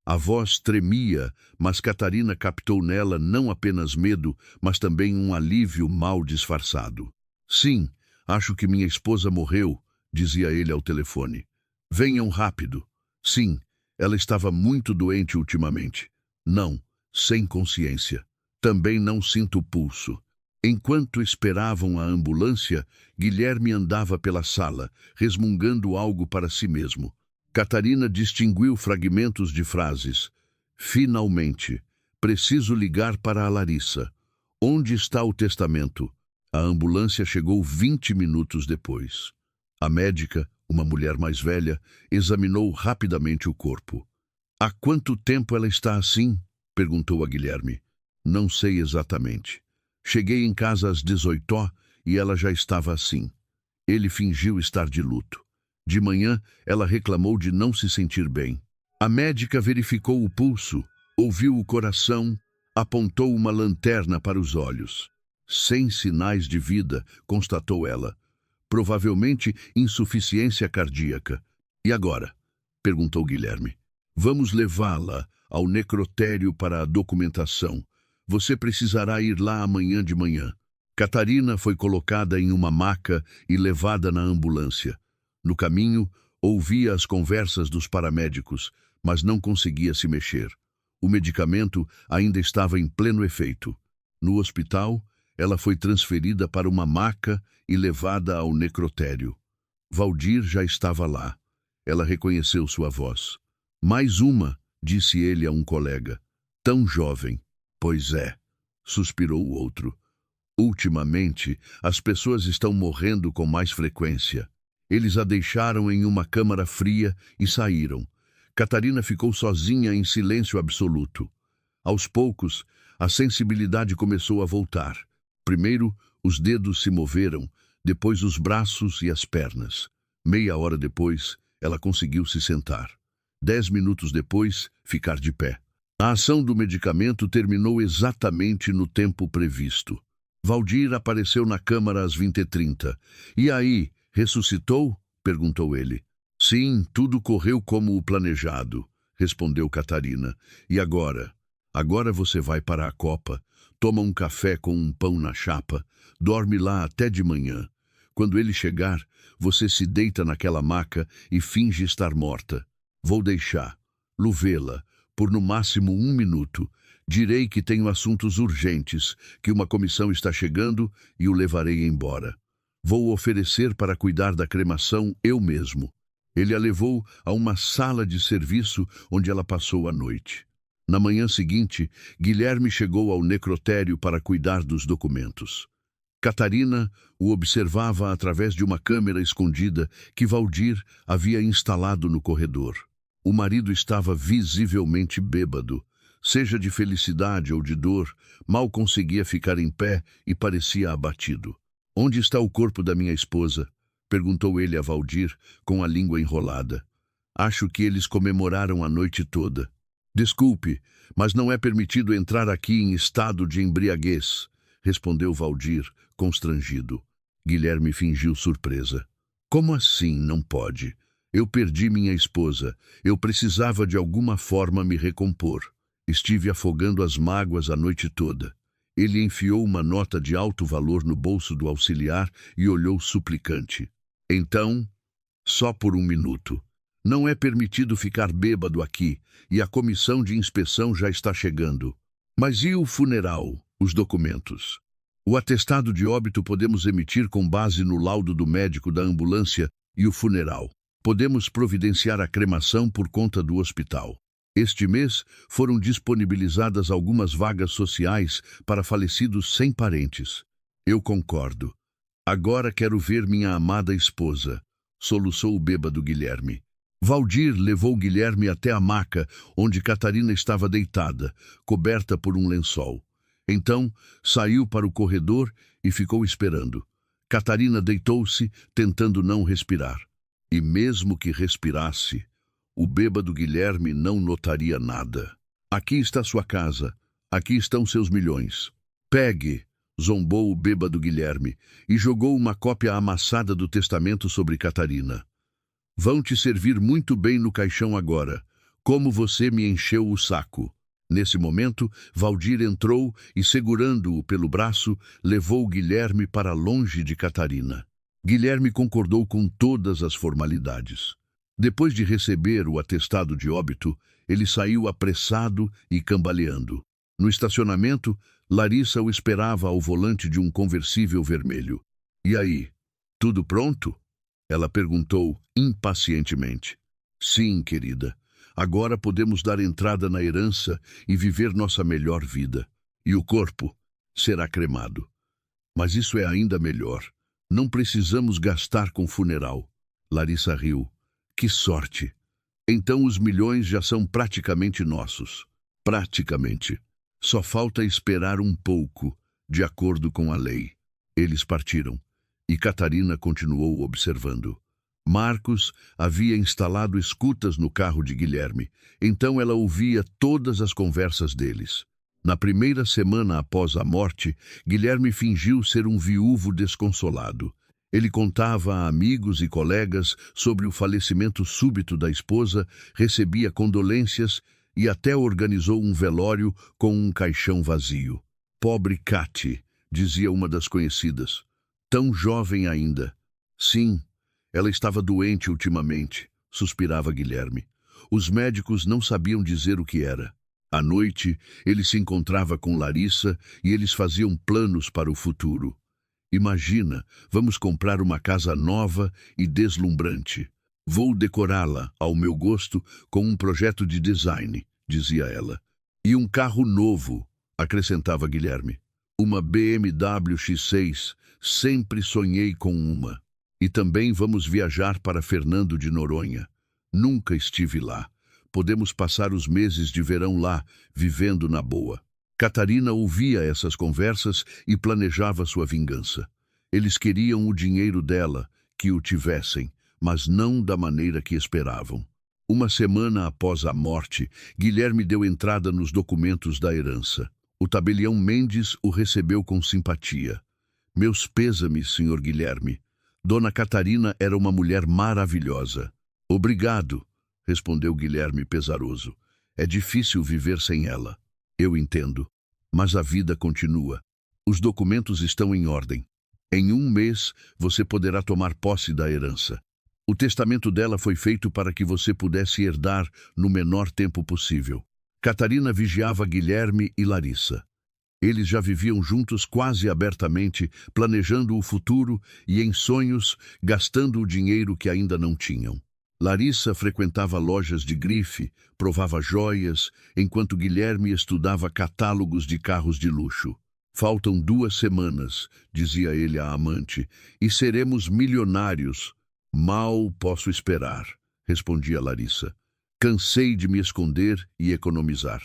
A: A voz tremia, mas Catarina captou nela não apenas medo, mas também um alívio mal disfarçado. Sim, acho que minha esposa morreu, dizia ele ao telefone. Venham rápido. Sim, ela estava muito doente ultimamente. Não, sem consciência. Também não sinto pulso. Enquanto esperavam a ambulância, Guilherme andava pela sala, resmungando algo para si mesmo. Catarina distinguiu fragmentos de frases. Finalmente, preciso ligar para a Larissa. Onde está o testamento? A ambulância chegou 20 minutos depois. A médica, uma mulher mais velha, examinou rapidamente o corpo. Há quanto tempo ela está assim? Perguntou a Guilherme. Não sei exatamente. Cheguei em casa às 18 e ela já estava assim. Ele fingiu estar de luto. De manhã, ela reclamou de não se sentir bem. A médica verificou o pulso, ouviu o coração, apontou uma lanterna para os olhos. Sem sinais de vida, constatou ela. Provavelmente insuficiência cardíaca. E agora? Perguntou Guilherme. Vamos levá-la ao necrotério para a documentação. Você precisará ir lá amanhã de manhã. Catarina foi colocada em uma maca e levada na ambulância. No caminho, ouvia as conversas dos paramédicos, mas não conseguia se mexer. O medicamento ainda estava em pleno efeito. No hospital, ela foi transferida para uma maca e levada ao necrotério. Valdir já estava lá. Ela reconheceu sua voz. Mais uma, disse ele a um colega. Tão jovem. Pois é, suspirou o outro. Ultimamente, as pessoas estão morrendo com mais frequência. Eles a deixaram em uma câmara fria e saíram. Catarina ficou sozinha em silêncio absoluto. Aos poucos, a sensibilidade começou a voltar. Primeiro, os dedos se moveram, depois os braços e as pernas. Meia hora depois, ela conseguiu se sentar. 10 minutos depois, ficar de pé. A ação do medicamento terminou exatamente no tempo previsto. Valdir apareceu na câmara às 20h30. E aí, ressuscitou? Perguntou ele. Sim, tudo correu como o planejado, respondeu Catarina. E agora? Agora você vai para a copa, toma um café com um pão na chapa, dorme lá até de manhã. Quando ele chegar, você se deita naquela maca e finge estar morta. Vou deixá-lo vê-la, por no máximo 1 minuto. Direi que tenho assuntos urgentes, que uma comissão está chegando e o levarei embora. Vou oferecer para cuidar da cremação eu mesmo. Ele a levou a uma sala de serviço onde ela passou a noite. Na manhã seguinte, Guilherme chegou ao necrotério para cuidar dos documentos. Catarina o observava através de uma câmera escondida que Valdir havia instalado no corredor. O marido estava visivelmente bêbado. Seja de felicidade ou de dor, mal conseguia ficar em pé e parecia abatido. Onde está o corpo da minha esposa? Perguntou ele a Valdir, com a língua enrolada. Acho que eles comemoraram a noite toda. Desculpe, mas não é permitido entrar aqui em estado de embriaguez, respondeu Valdir, constrangido. Guilherme fingiu surpresa. Como assim não pode? Eu perdi minha esposa. Eu precisava de alguma forma me recompor. Estive afogando as mágoas a noite toda. Ele enfiou uma nota de alto valor no bolso do auxiliar e olhou suplicante. Então, só por 1 minuto. Não é permitido ficar bêbado aqui, e a comissão de inspeção já está chegando. Mas e o funeral, os documentos? O atestado de óbito podemos emitir com base no laudo do médico da ambulância e o funeral. Podemos providenciar a cremação por conta do hospital. Este mês foram disponibilizadas algumas vagas sociais para falecidos sem parentes. Eu concordo. Agora quero ver minha amada esposa, soluçou o bêbado Guilherme. Valdir levou Guilherme até a maca onde Catarina estava deitada, coberta por um lençol. Então, saiu para o corredor e ficou esperando. Catarina deitou-se, tentando não respirar. E mesmo que respirasse, o bêbado Guilherme não notaria nada. Aqui está sua casa, aqui estão seus milhões. Pegue, zombou o bêbado Guilherme e jogou uma cópia amassada do testamento sobre Catarina. Vão te servir muito bem no caixão agora, como você me encheu o saco. Nesse momento, Valdir entrou e, segurando-o pelo braço, levou Guilherme para longe de Catarina. Guilherme concordou com todas as formalidades. Depois de receber o atestado de óbito, ele saiu apressado e cambaleando. No estacionamento, Larissa o esperava ao volante de um conversível vermelho. E aí, tudo pronto? Ela perguntou impacientemente. Sim, querida. Agora podemos dar entrada na herança e viver nossa melhor vida. E o corpo será cremado. Mas isso é ainda melhor. Não precisamos gastar com funeral. Larissa riu. Que sorte! Então os milhões já são praticamente nossos. Praticamente. Só falta esperar um pouco, de acordo com a lei. Eles partiram, e Catarina continuou observando. Marcos havia instalado escutas no carro de Guilherme, então ela ouvia todas as conversas deles. Na primeira semana após a morte, Guilherme fingiu ser um viúvo desconsolado. Ele contava a amigos e colegas sobre o falecimento súbito da esposa, recebia condolências e até organizou um velório com um caixão vazio. Pobre Katy, dizia uma das conhecidas. Tão jovem ainda. Sim, ela estava doente ultimamente, suspirava Guilherme. Os médicos não sabiam dizer o que era. À noite, ele se encontrava com Larissa e eles faziam planos para o futuro. Imagina, vamos comprar uma casa nova e deslumbrante. Vou decorá-la, ao meu gosto, com um projeto de design, dizia ela. E um carro novo, acrescentava Guilherme. Uma BMW X6, sempre sonhei com uma. E também vamos viajar para Fernando de Noronha. Nunca estive lá. Podemos passar os meses de verão lá, vivendo na boa. Catarina ouvia essas conversas e planejava sua vingança. Eles queriam o dinheiro dela, que o tivessem, mas não da maneira que esperavam. Uma semana após a morte, Guilherme deu entrada nos documentos da herança. O tabelião Mendes o recebeu com simpatia. Meus pêsames, senhor Guilherme. Dona Catarina era uma mulher maravilhosa. Obrigado, respondeu Guilherme pesaroso. É difícil viver sem ela. Eu entendo. Mas a vida continua. Os documentos estão em ordem. Em um mês, você poderá tomar posse da herança. O testamento dela foi feito para que você pudesse herdar no menor tempo possível. Catarina vigiava Guilherme e Larissa. Eles já viviam juntos quase abertamente, planejando o futuro e, em sonhos, gastando o dinheiro que ainda não tinham. Larissa frequentava lojas de grife, provava joias, enquanto Guilherme estudava catálogos de carros de luxo. Faltam 2 semanas, dizia ele à amante, e seremos milionários. Mal posso esperar, respondia Larissa. Cansei de me esconder e economizar.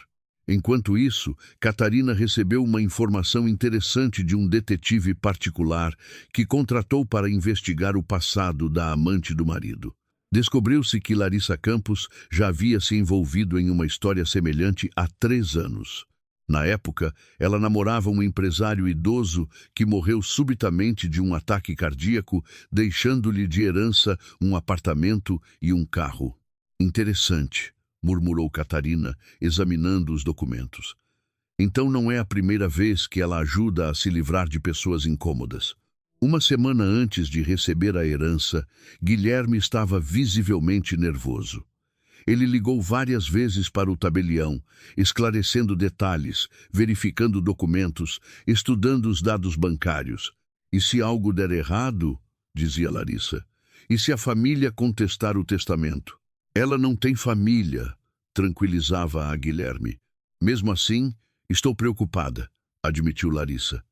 A: Enquanto isso, Catarina recebeu uma informação interessante de um detetive particular que contratou para investigar o passado da amante do marido. Descobriu-se que Larissa Campos já havia se envolvido em uma história semelhante há 3 anos. Na época, ela namorava um empresário idoso que morreu subitamente de um ataque cardíaco, deixando-lhe de herança um apartamento e um carro. Interessante, murmurou Catarina, examinando os documentos. Então não é a primeira vez que ela ajuda a se livrar de pessoas incômodas. Uma semana antes de receber a herança, Guilherme estava visivelmente nervoso. Ele ligou várias vezes para o tabelião, esclarecendo detalhes, verificando documentos, estudando os dados bancários. E se algo der errado, dizia Larissa, e se a família contestar o testamento? Ela não tem família, tranquilizava a Guilherme. Mesmo assim, estou preocupada, admitiu Larissa.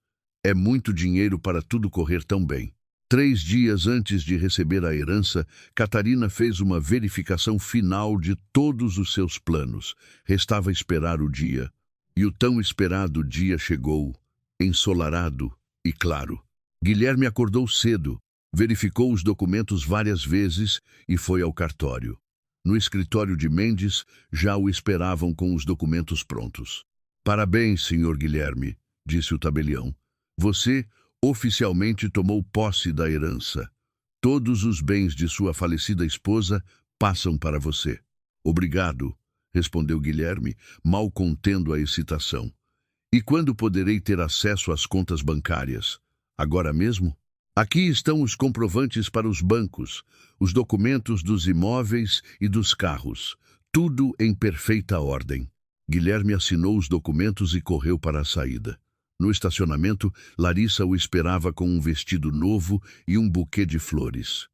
A: É muito dinheiro para tudo correr tão bem. 3 dias antes de receber a herança, Catarina fez uma verificação final de todos os seus planos. Restava esperar o dia. E o tão esperado dia chegou, ensolarado e claro. Guilherme acordou cedo, verificou os documentos várias vezes e foi ao cartório. No escritório de Mendes, já o esperavam com os documentos prontos. Parabéns, senhor Guilherme, disse o tabelião. Você oficialmente tomou posse da herança. Todos os bens de sua falecida esposa passam para você. Obrigado, respondeu Guilherme, mal contendo a excitação. E quando poderei ter acesso às contas bancárias? Agora mesmo? Aqui estão os comprovantes para os bancos, os documentos dos imóveis e dos carros, tudo em perfeita ordem. Guilherme assinou os documentos e correu para a saída. No estacionamento, Larissa o esperava com um vestido novo e um buquê de flores.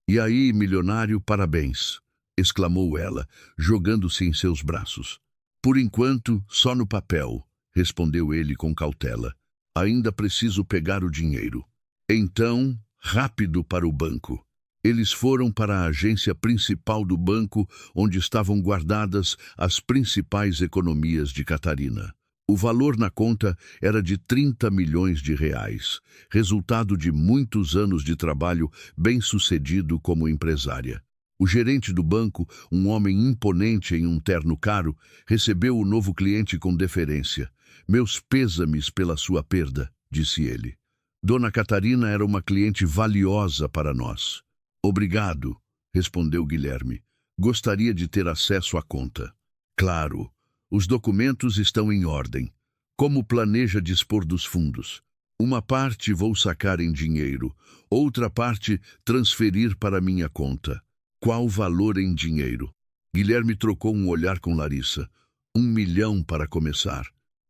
A: E aí, milionário, parabéns, exclamou ela, jogando-se em seus braços. Por enquanto, só no papel, respondeu ele com cautela. Ainda preciso pegar o dinheiro. Então, rápido para o banco. Eles foram para a agência principal do banco, onde estavam guardadas as principais economias de Catarina. O valor na conta era de 30 milhões de reais, resultado de muitos anos de trabalho bem-sucedido como empresária. O gerente do banco, um homem imponente em um terno caro, recebeu o novo cliente com deferência. Meus pêsames pela sua perda, disse ele. Dona Catarina era uma cliente valiosa para nós. Obrigado, respondeu Guilherme. Gostaria de ter acesso à conta. Claro, Os documentos estão em ordem. Como planeja dispor dos fundos? Uma parte vou sacar em dinheiro, outra parte transferir para minha conta. Qual valor em dinheiro? Guilherme trocou um olhar com Larissa. 1 milhão para começar.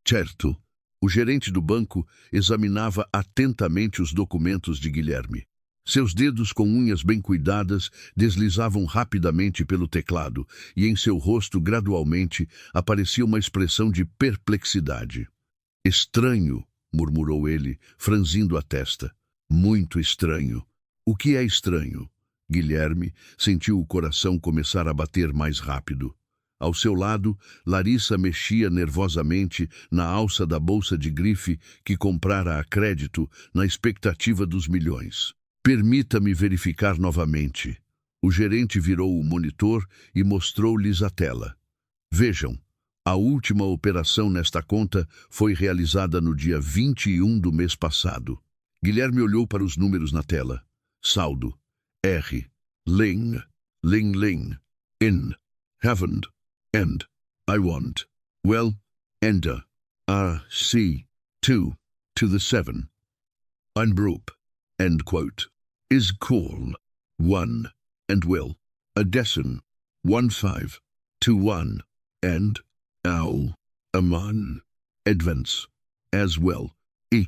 A: Certo. O gerente do banco examinava atentamente os documentos de Guilherme. Seus dedos com unhas bem cuidadas deslizavam rapidamente pelo teclado e em seu rosto gradualmente aparecia uma expressão de perplexidade. Estranho, murmurou ele, franzindo a testa. Muito estranho. O que é estranho? Guilherme sentiu o coração começar a bater mais rápido. Ao seu lado, Larissa mexia nervosamente na alça da bolsa de grife que comprara a crédito na expectativa dos milhões. Permita-me verificar novamente. O gerente virou o monitor e mostrou-lhes a tela. Vejam, a última operação nesta conta foi realizada no dia 21 do mês passado. Guilherme olhou para os números na tela. Saldo. R. Ling. Ling Ling. In. Haven't. And. I want. Well. Enter. R. C. 2. To the 7. Unbroop. End quote. Is call. 1. And will. A dessen. 1-5. To 1. And. Owl. Aman. Advance. As well. E.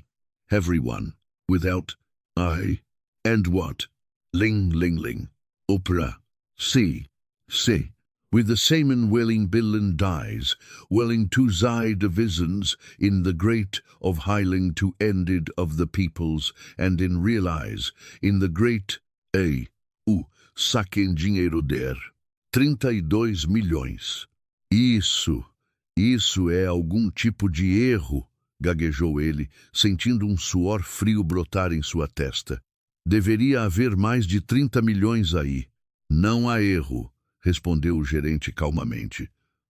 A: Everyone. Without. I. And what? Ling Ling Ling. Opera. C. C. With the same willing billen dies, willing to thy divisions in the great of hiling to ended of the peoples, and in realize, in the great A. U. Saquem dinheiro der. 32 milhões. Isso é algum tipo de erro, gaguejou ele, sentindo um suor frio brotar em sua testa. Deveria haver mais de 30 milhões aí. Não há erro, respondeu o gerente calmamente.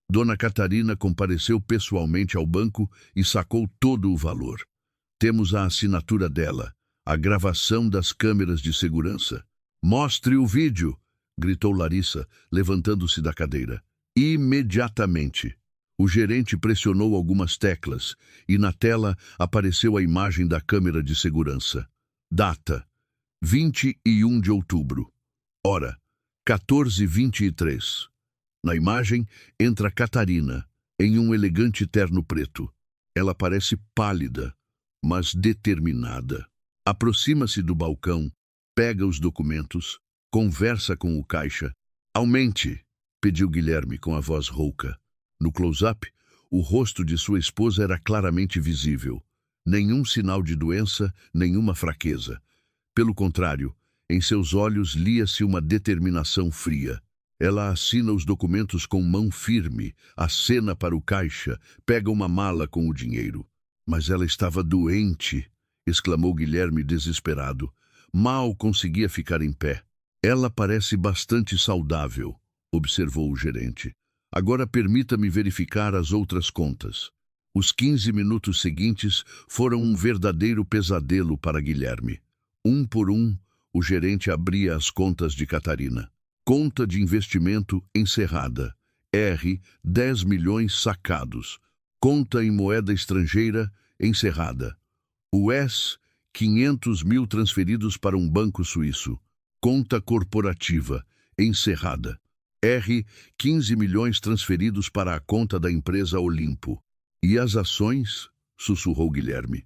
A: Dona Catarina compareceu pessoalmente ao banco e sacou todo o valor. Temos a assinatura dela, a gravação das câmeras de segurança. Mostre o vídeo, gritou Larissa, levantando-se da cadeira. Imediatamente. O gerente pressionou algumas teclas e na tela apareceu a imagem da câmera de segurança. Data: 21 de outubro. Hora: 14h23. Na imagem entra Catarina, em um elegante terno preto. Ela parece pálida, mas determinada. Aproxima-se do balcão, pega os documentos, conversa com o caixa. Aumente, pediu Guilherme com a voz rouca. No close-up, o rosto de sua esposa era claramente visível. Nenhum sinal de doença, nenhuma fraqueza. Pelo contrário, em seus olhos lia-se uma determinação fria. Ela assina os documentos com mão firme, acena para o caixa, pega uma mala com o dinheiro. Mas ela estava doente, exclamou Guilherme desesperado. Mal conseguia ficar em pé. Ela parece bastante saudável, observou o gerente. Agora permita-me verificar as outras contas. Os 15 minutos seguintes foram um verdadeiro pesadelo para Guilherme. Um por um, o gerente abria as contas de Catarina. Conta de investimento encerrada. R. 10 milhões sacados. Conta em moeda estrangeira encerrada. US. 500 mil transferidos para um banco suíço. Conta corporativa encerrada. R. 15 milhões transferidos para a conta da empresa Olimpo. E as ações? Sussurrou Guilherme.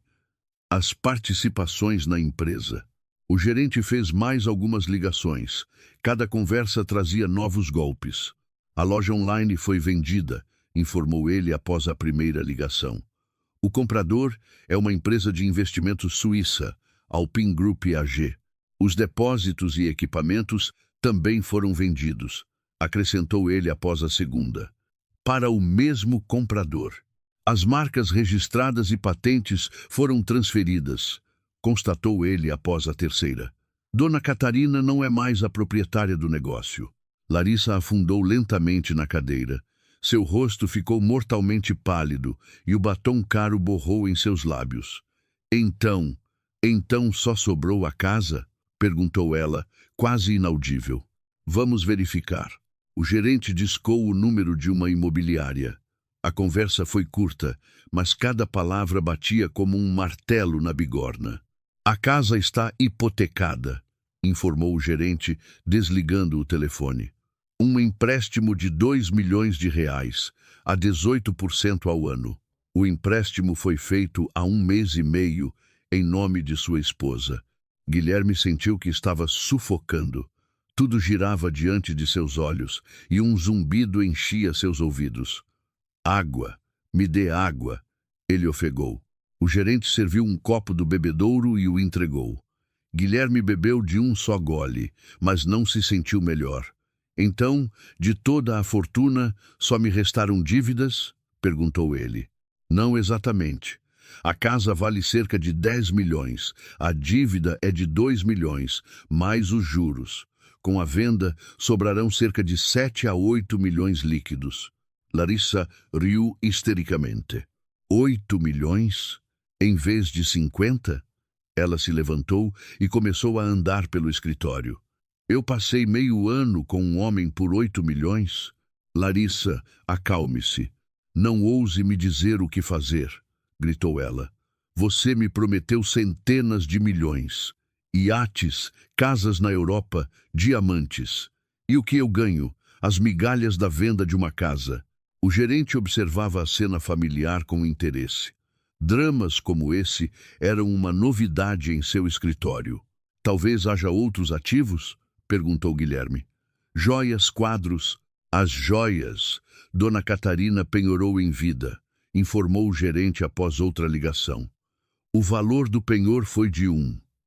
A: As participações na empresa. O gerente fez mais algumas ligações. Cada conversa trazia novos golpes. A loja online foi vendida, informou ele após a primeira ligação. O comprador é uma empresa de investimentos suíça, Alpine Group AG. Os depósitos e equipamentos também foram vendidos, acrescentou ele após a segunda. Para o mesmo comprador. As marcas registradas e patentes foram transferidas, constatou ele após a terceira. Dona Catarina não é mais a proprietária do negócio. Larissa afundou lentamente na cadeira. Seu rosto ficou mortalmente pálido e o batom caro borrou em seus lábios. Então só sobrou a casa? Perguntou ela, quase inaudível. Vamos verificar. O gerente discou o número de uma imobiliária. A conversa foi curta, mas cada palavra batia como um martelo na bigorna. A casa está hipotecada, informou o gerente, desligando o telefone. Um empréstimo de R$ 2 milhões, a 18% ao ano. O empréstimo foi feito há 1 mês e meio, em nome de sua esposa. Guilherme sentiu que estava sufocando. Tudo girava diante de seus olhos e um zumbido enchia seus ouvidos. Água, me dê água, ele ofegou. O gerente serviu um copo do bebedouro e o entregou. Guilherme bebeu de um só gole, mas não se sentiu melhor. Então, de toda a fortuna, só me restaram dívidas? Perguntou ele. Não exatamente. A casa vale cerca de 10 milhões, a dívida é de 2 milhões, mais os juros. Com a venda, sobrarão cerca de 7 a 8 milhões líquidos. Larissa riu histericamente. 8 milhões? Em vez de 50? Ela se levantou e começou a andar pelo escritório. Eu passei meio ano com um homem por 8 milhões? Larissa, acalme-se. Não ouse me dizer o que fazer, gritou ela. Você me prometeu centenas de milhões. Iates, casas na Europa, diamantes. E o que eu ganho? As migalhas da venda de uma casa. O gerente observava a cena familiar com interesse. Dramas como esse eram uma novidade em seu escritório. Talvez haja outros ativos? Perguntou Guilherme. Joias, quadros. As joias. Dona Catarina penhorou em vida, informou o gerente após outra ligação. O valor do penhor foi de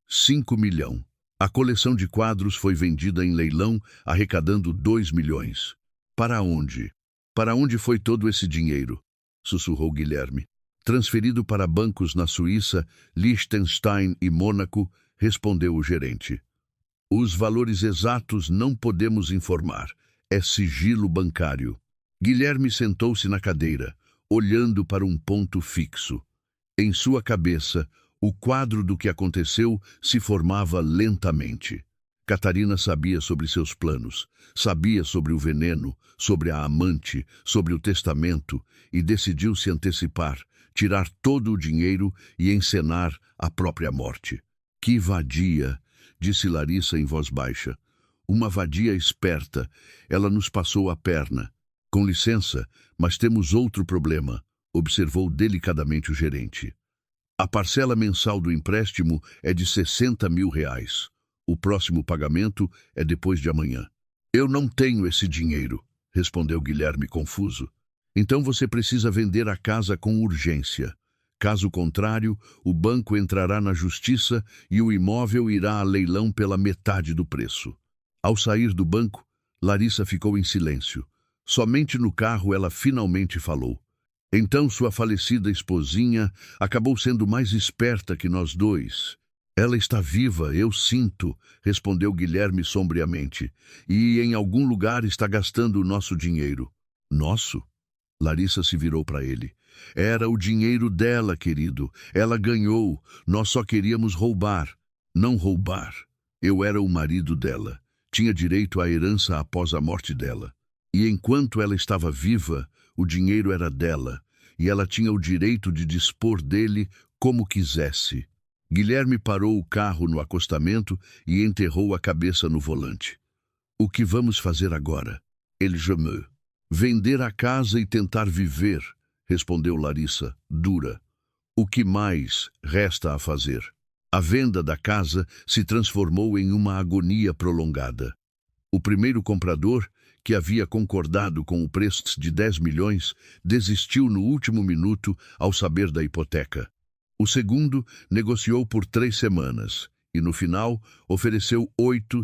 A: 5 milhões. A coleção de quadros foi vendida em leilão, arrecadando 2 milhões. Para onde? Para onde foi todo esse dinheiro? Sussurrou Guilherme. Transferido para bancos na Suíça, Liechtenstein e Mônaco, respondeu o gerente. Os valores exatos não podemos informar. É sigilo bancário. Guilherme sentou-se na cadeira, olhando para um ponto fixo. Em sua cabeça, o quadro do que aconteceu se formava lentamente. Catarina sabia sobre seus planos, sabia sobre o veneno, sobre a amante, sobre o testamento e decidiu se antecipar, tirar todo o dinheiro e encenar a própria morte. Que vadia, disse Larissa em voz baixa. Uma vadia esperta. Ela nos passou a perna. Com licença, mas temos outro problema, observou delicadamente o gerente. A parcela mensal do empréstimo é de 60 mil reais. O próximo pagamento é depois de amanhã. Eu não tenho esse dinheiro, respondeu Guilherme confuso. Então você precisa vender a casa com urgência. Caso contrário, o banco entrará na justiça e o imóvel irá a leilão pela metade do preço. Ao sair do banco, Larissa ficou em silêncio. Somente no carro ela finalmente falou. Então sua falecida esposinha acabou sendo mais esperta que nós dois. Ela está viva, eu sinto, respondeu Guilherme sombriamente. E em algum lugar está gastando o nosso dinheiro. Nosso? Larissa se virou para ele. Era o dinheiro dela, querido. Ela ganhou. Nós só queríamos roubar. Não roubar. Eu era o marido dela. Tinha direito à herança após a morte dela. E enquanto ela estava viva, o dinheiro era dela, e ela tinha o direito de dispor dele como quisesse. Guilherme parou o carro no acostamento e enterrou a cabeça no volante. O que vamos fazer agora? Ele gemeu. Vender a casa e tentar viver, respondeu Larissa, dura. O que mais resta a fazer? A venda da casa se transformou em uma agonia prolongada. O primeiro comprador, que havia concordado com o preço de 10 milhões, desistiu no último minuto ao saber da hipoteca. O segundo negociou por 3 semanas e, no final, ofereceu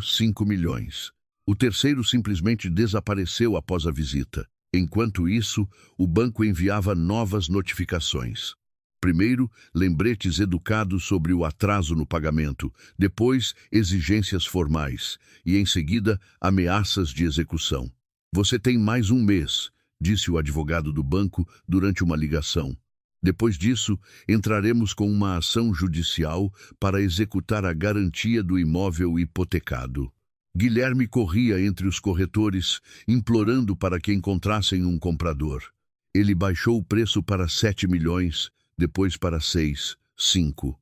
A: 5 milhões. O terceiro simplesmente desapareceu após a visita. Enquanto isso, o banco enviava novas notificações. Primeiro, lembretes educados sobre o atraso no pagamento, depois, exigências formais e, em seguida, ameaças de execução. Você tem mais 1 mês, disse o advogado do banco durante uma ligação. Depois disso, entraremos com uma ação judicial para executar a garantia do imóvel hipotecado. Guilherme corria entre os corretores, implorando para que encontrassem um comprador. Ele baixou o preço para 7 milhões, depois para 6, 5.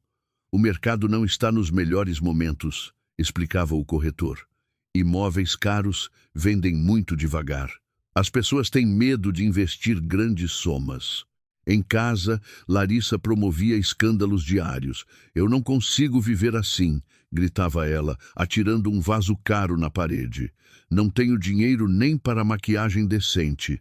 A: O mercado não está nos melhores momentos, explicava o corretor. Imóveis caros vendem muito devagar. As pessoas têm medo de investir grandes somas. Em casa, Larissa promovia escândalos diários. Eu não consigo viver assim, gritava ela, atirando um vaso caro na parede. Não tenho dinheiro nem para maquiagem decente.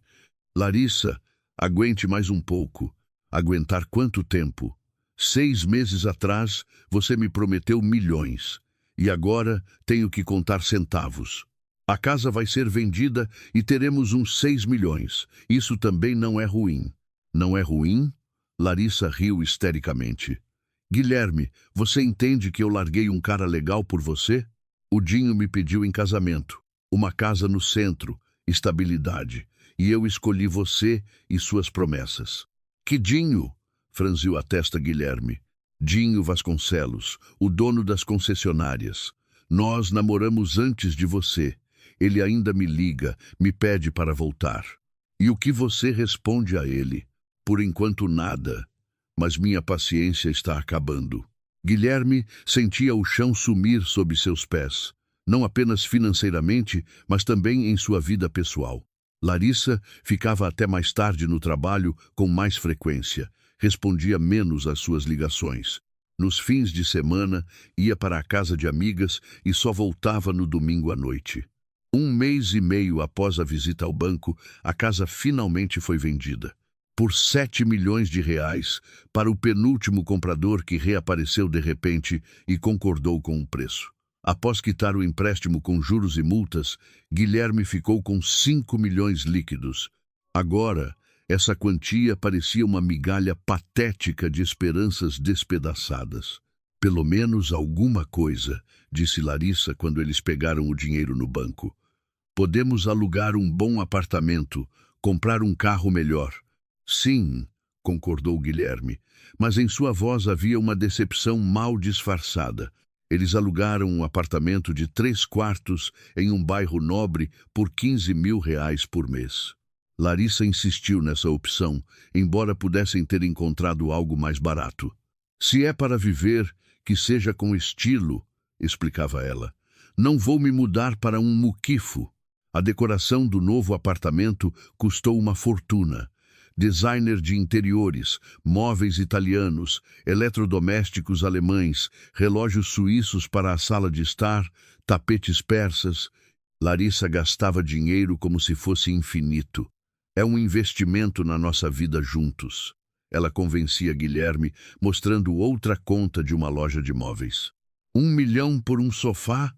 A: Larissa, aguente mais um pouco. Aguentar quanto tempo? 6 meses atrás, você me prometeu milhões. E agora tenho que contar centavos. A casa vai ser vendida e teremos uns 6 milhões. Isso também não é ruim. Não é ruim? Larissa riu histericamente. Guilherme, você entende que eu larguei um cara legal por você? O Dinho me pediu em casamento. Uma casa no centro, estabilidade. E eu escolhi você e suas promessas. Que Dinho? Franziu a testa Guilherme. Dinho Vasconcelos, o dono das concessionárias. Nós namoramos antes de você. Ele ainda me liga, me pede para voltar. E o que você responde a ele? Por enquanto nada, mas minha paciência está acabando. Guilherme sentia o chão sumir sob seus pés, não apenas financeiramente, mas também em sua vida pessoal. Larissa ficava até mais tarde no trabalho com mais frequência, respondia menos às suas ligações. Nos fins de semana, ia para a casa de amigas e só voltava no domingo à noite. 1 mês e meio após a visita ao banco, a casa finalmente foi vendida. Por 7 milhões de reais, para o penúltimo comprador que reapareceu de repente e concordou com o preço. Após quitar o empréstimo com juros e multas, Guilherme ficou com 5 milhões líquidos. Agora, essa quantia parecia uma migalha patética de esperanças despedaçadas. Pelo menos alguma coisa, disse Larissa quando eles pegaram o dinheiro no banco. Podemos alugar um bom apartamento, comprar um carro melhor. Sim, concordou Guilherme, mas em sua voz havia uma decepção mal disfarçada. Eles alugaram um apartamento de 3 quartos em um bairro nobre por 15 mil reais por mês. Larissa insistiu nessa opção, embora pudessem ter encontrado algo mais barato. Se é para viver, que seja com estilo, explicava ela. Não vou me mudar para um muquifo. A decoração do novo apartamento custou uma fortuna. Designer de interiores, móveis italianos, eletrodomésticos alemães, relógios suíços para a sala de estar, tapetes persas. Larissa gastava dinheiro como se fosse infinito. É um investimento na nossa vida juntos. Ela convencia Guilherme, mostrando outra conta de uma loja de móveis. 1 milhão por um sofá?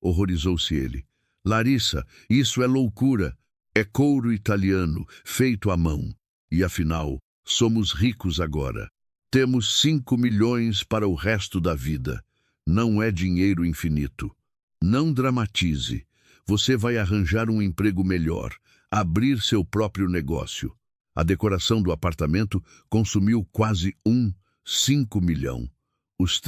A: Horrorizou-se ele. Larissa, isso é loucura. É couro italiano, feito à mão. E afinal, somos ricos agora. Temos 5 milhões para o resto da vida. Não é dinheiro infinito. Não dramatize. Você vai arranjar um emprego melhor, abrir seu próprio negócio. A decoração do apartamento consumiu quase 5 milhão. Os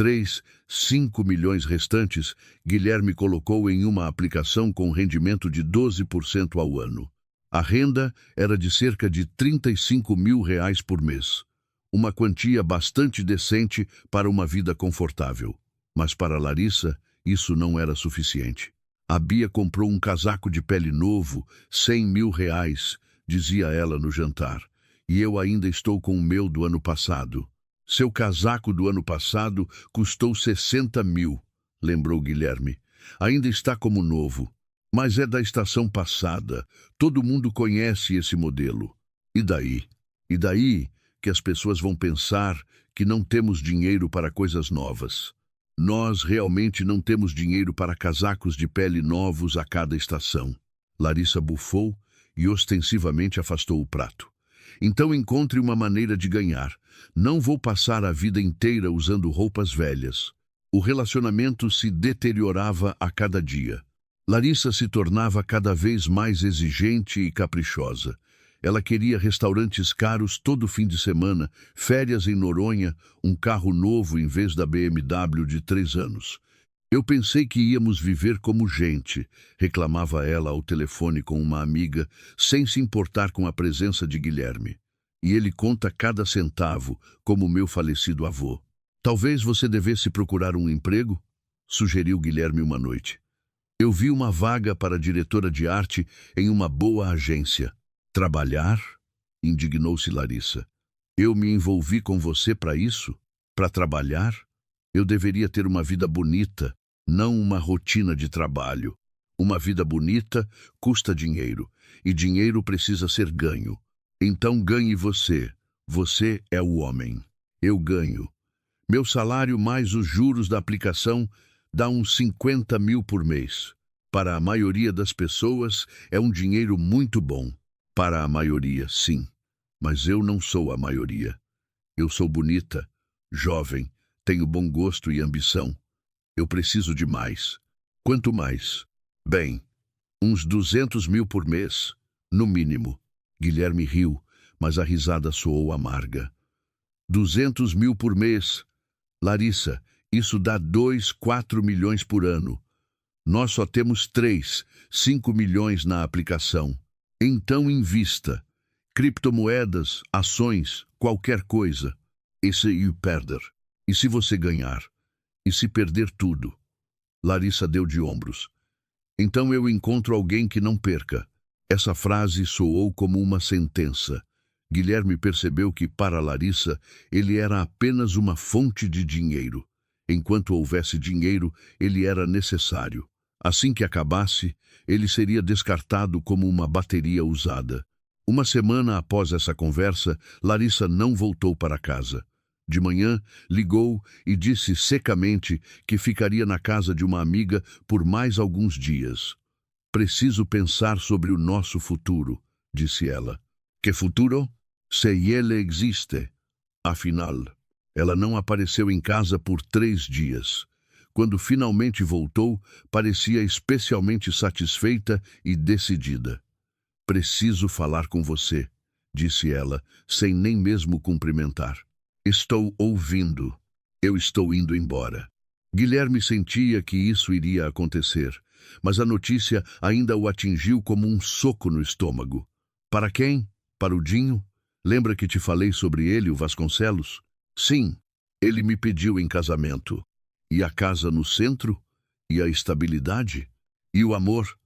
A: 5 milhões restantes, Guilherme colocou em uma aplicação com rendimento de 12% ao ano. A renda era de cerca de 35 mil reais por mês. Uma quantia bastante decente para uma vida confortável. Mas para Larissa, isso não era suficiente. A Bia comprou um casaco de pele novo, 100 mil reais, dizia ela no jantar. E eu ainda estou com o meu do ano passado. Seu casaco do ano passado custou 60 mil, lembrou Guilherme. Ainda está como novo. Mas é da estação passada. Todo mundo conhece esse modelo. E daí? E daí que as pessoas vão pensar que não temos dinheiro para coisas novas. Nós realmente não temos dinheiro para casacos de pele novos a cada estação. Larissa bufou e ostensivamente afastou o prato. Então encontre uma maneira de ganhar. Não vou passar a vida inteira usando roupas velhas. O relacionamento se deteriorava a cada dia. Larissa se tornava cada vez mais exigente e caprichosa. Ela queria restaurantes caros todo fim de semana, férias em Noronha, um carro novo em vez da BMW de 3 anos. Eu pensei que íamos viver como gente, reclamava ela ao telefone com uma amiga, sem se importar com a presença de Guilherme. e ele conta cada centavo, como meu falecido avô. Talvez você devesse procurar um emprego? Sugeriu Guilherme uma noite. Eu vi uma vaga para diretora de arte em uma boa agência. Trabalhar? Indignou-se Larissa. Eu me envolvi com você para isso? Para trabalhar? Eu deveria ter uma vida bonita, não uma rotina de trabalho. Uma vida bonita custa dinheiro, e dinheiro precisa ser ganho. Então ganhe você. Você é o homem. Eu ganho. Meu salário mais os juros da aplicação dá uns 50 mil por mês. Para a maioria das pessoas é um dinheiro muito bom. Para a maioria, sim. Mas eu não sou a maioria. Eu sou bonita, jovem, tenho bom gosto e ambição. Eu preciso de mais. Quanto mais? Bem, uns 200 mil por mês, no mínimo. Guilherme riu, mas a risada soou amarga. 200 mil por mês. Larissa, isso dá 4 milhões por ano. Nós só temos 5 milhões na aplicação. Então invista. Criptomoedas, ações, qualquer coisa. E se perder? E se você ganhar? E se perder tudo? Larissa deu de ombros. Então eu encontro alguém que não perca. Essa frase soou como uma sentença. Guilherme percebeu que, para Larissa, ele era apenas uma fonte de dinheiro. Enquanto houvesse dinheiro, ele era necessário. Assim que acabasse, ele seria descartado como uma bateria usada. Uma semana após essa conversa, Larissa não voltou para casa. De manhã, ligou e disse secamente que ficaria na casa de uma amiga por mais alguns dias. Preciso pensar sobre o nosso futuro, disse ela. Que futuro? Se ele existe. Afinal, ela não apareceu em casa por 3 dias. Quando finalmente voltou, parecia especialmente satisfeita e decidida. Preciso falar com você, disse ela, sem nem mesmo cumprimentar. Estou ouvindo. Eu estou indo embora. Guilherme sentia que isso iria acontecer, mas a notícia ainda o atingiu como um soco no estômago. Para quem? Para o Dinho? Lembra que te falei sobre ele, o Vasconcelos? Sim, ele me pediu em casamento. E a casa no centro? E a estabilidade? E o amor?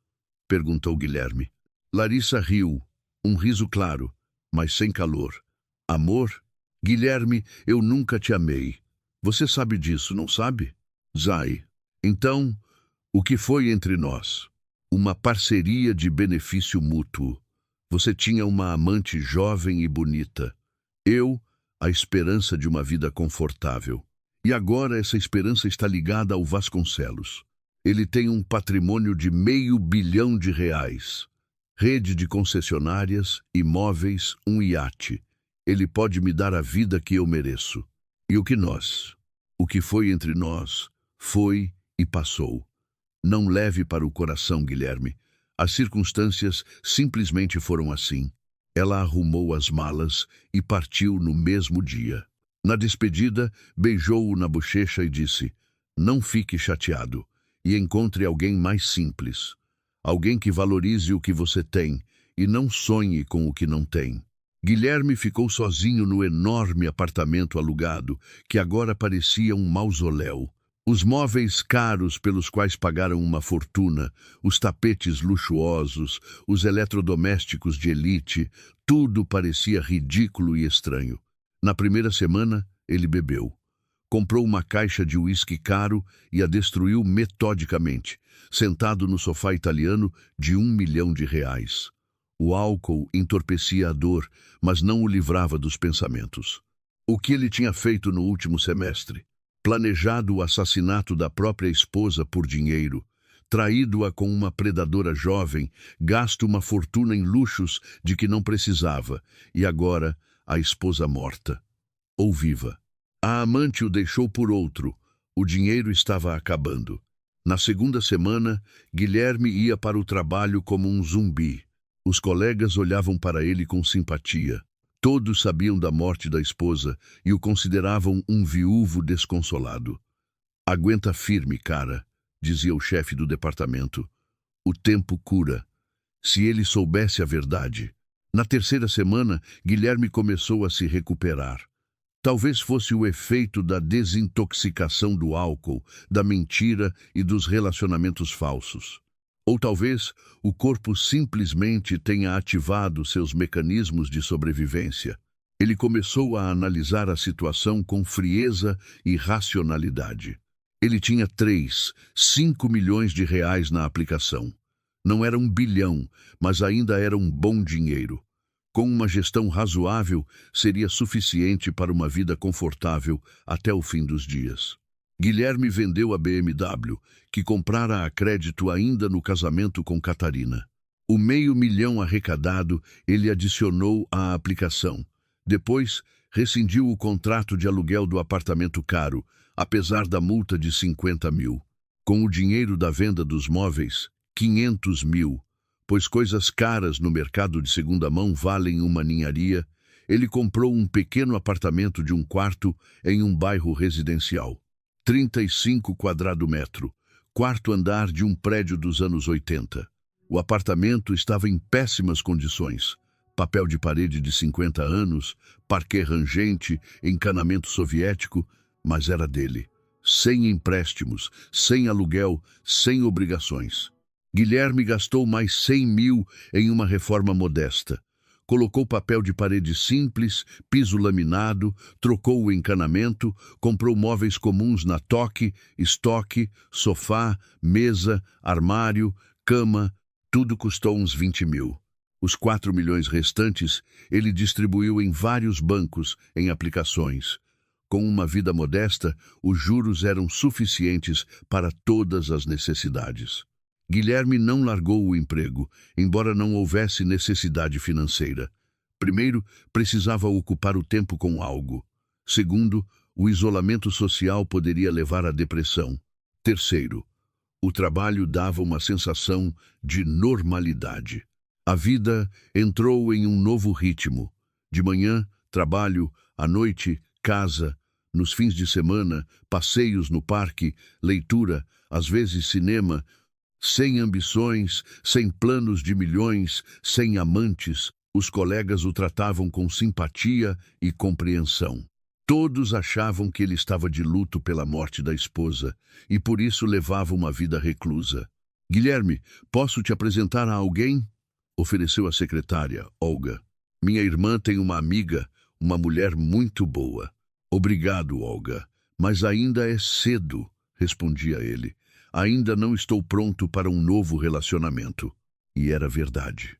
A: Perguntou Guilherme. Larissa riu, um riso claro, mas sem calor. Amor? Guilherme, eu nunca te amei. Você sabe disso, não sabe? Zay. Então, o que foi entre nós? Uma parceria de benefício mútuo. Você tinha uma amante jovem e bonita. Eu, a esperança de uma vida confortável. E agora essa esperança está ligada ao Vasconcelos. Ele tem um patrimônio de R$500 milhão. Rede de concessionárias, imóveis, um iate. Ele pode me dar a vida que eu mereço. E o que nós? O que foi entre nós? Foi e passou. Não leve para o coração, Guilherme. As circunstâncias simplesmente foram assim. Ela arrumou as malas e partiu no mesmo dia. Na despedida, beijou-o na bochecha e disse: não fique chateado e encontre alguém mais simples. Alguém que valorize o que você tem e não sonhe com o que não tem. Guilherme ficou sozinho no enorme apartamento alugado, que agora parecia um mausoléu. Os móveis caros pelos quais pagaram uma fortuna, os tapetes luxuosos, os eletrodomésticos de elite, tudo parecia ridículo e estranho. Na primeira semana, ele bebeu. Comprou uma caixa de uísque caro e a destruiu metodicamente, sentado no sofá italiano de R$1 milhão. O álcool entorpecia a dor, mas não o livrava dos pensamentos. O que ele tinha feito no último semestre? Planejado o assassinato da própria esposa por dinheiro, traído-a com uma predadora jovem, gasto uma fortuna em luxos de que não precisava, e agora a esposa morta. Ou viva. A amante o deixou por outro. O dinheiro estava acabando. Na segunda semana, Guilherme ia para o trabalho como um zumbi. Os colegas olhavam para ele com simpatia. Todos sabiam da morte da esposa e o consideravam um viúvo desconsolado. Aguenta firme, cara, dizia o chefe do departamento. O tempo cura. Se ele soubesse a verdade. Na terceira semana, Guilherme começou a se recuperar. Talvez fosse o efeito da desintoxicação do álcool, da mentira e dos relacionamentos falsos. Ou talvez o corpo simplesmente tenha ativado seus mecanismos de sobrevivência. Ele começou a analisar a situação com frieza e racionalidade. Ele tinha 5 milhões de reais na aplicação. Não era 1 bilhão, mas ainda era um bom dinheiro. Com uma gestão razoável, seria suficiente para uma vida confortável até o fim dos dias. Guilherme vendeu a BMW, que comprara a crédito ainda no casamento com Catarina. O $500.000 arrecadado, ele adicionou à aplicação. Depois, rescindiu o contrato de aluguel do apartamento caro, apesar da multa de 50 mil. Com o dinheiro da venda dos móveis, 500 mil, pois coisas caras no mercado de segunda mão valem uma ninharia, ele comprou um pequeno apartamento de 1 quarto em um bairro residencial. 35 quadradômetros, quarto andar de um prédio dos anos 80. O apartamento estava em péssimas condições. Papel de parede de 50 anos, parquet rangente, encanamento soviético, mas era dele. Sem empréstimos, sem aluguel, sem obrigações. Guilherme gastou mais 100 mil em uma reforma modesta. Colocou papel de parede simples, piso laminado, trocou o encanamento, comprou móveis comuns na toque, estoque, sofá, mesa, armário, cama, tudo custou uns 20 mil. Os 4 milhões restantes ele distribuiu em vários bancos, em aplicações. Com uma vida modesta, os juros eram suficientes para todas as necessidades. Guilherme não largou o emprego, embora não houvesse necessidade financeira. Primeiro, precisava ocupar o tempo com algo. Segundo, o isolamento social poderia levar à depressão. Terceiro, o trabalho dava uma sensação de normalidade. A vida entrou em um novo ritmo. De manhã, trabalho, à noite, casa, nos fins de semana, passeios no parque, leitura, às vezes cinema, sem ambições, sem planos de milhões, sem amantes, os colegas o tratavam com simpatia e compreensão. Todos achavam que ele estava de luto pela morte da esposa e por isso levava uma vida reclusa. Guilherme, posso te apresentar a alguém? Ofereceu a secretária, Olga. Minha irmã tem uma amiga, uma mulher muito boa. Obrigado, Olga, mas ainda é cedo, respondia ele. Ainda não estou pronto para um novo relacionamento. E era verdade.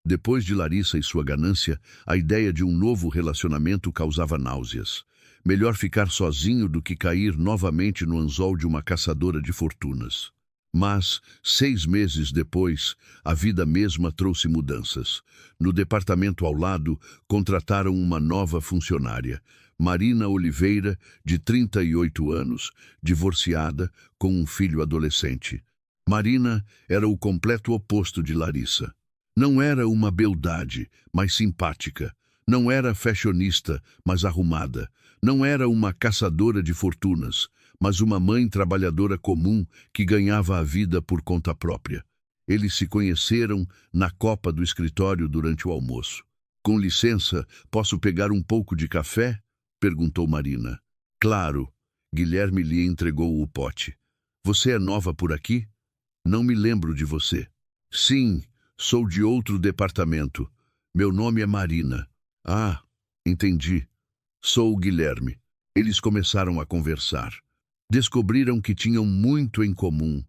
A: Depois de Larissa e sua ganância, a ideia de um novo relacionamento causava náuseas. Melhor ficar sozinho do que cair novamente no anzol de uma caçadora de fortunas. Mas, 6 meses depois, a vida mesma trouxe mudanças. No departamento ao lado, contrataram uma nova funcionária, Marina Oliveira, de 38 anos, divorciada, com um filho adolescente. Marina era o completo oposto de Larissa. Não era uma beldade, mas simpática. Não era fashionista, mas arrumada. Não era uma caçadora de fortunas, mas uma mãe trabalhadora comum que ganhava a vida por conta própria. Eles se conheceram na copa do escritório durante o almoço. Com licença, posso pegar um pouco de café? Perguntou Marina. Claro. Guilherme lhe entregou o pote. Você é nova por aqui? Não me lembro de você. Sim, sou de outro departamento. Meu nome é Marina. Ah, entendi. Sou o Guilherme. Eles começaram a conversar. Descobriram que tinham muito em comum.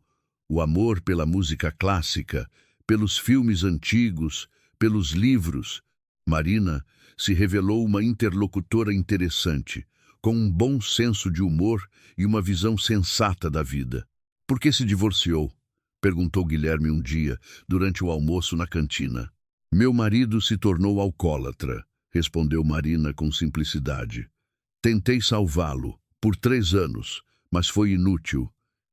A: O amor pela música clássica, pelos filmes antigos, pelos livros. Marina se revelou uma interlocutora interessante, com um bom senso de humor e uma visão sensata da vida. Por que se divorciou? Perguntou Guilherme um dia, durante o almoço na cantina. Meu marido se tornou alcoólatra, respondeu Marina com simplicidade. Tentei salvá-lo, por 3 anos, mas foi inútil.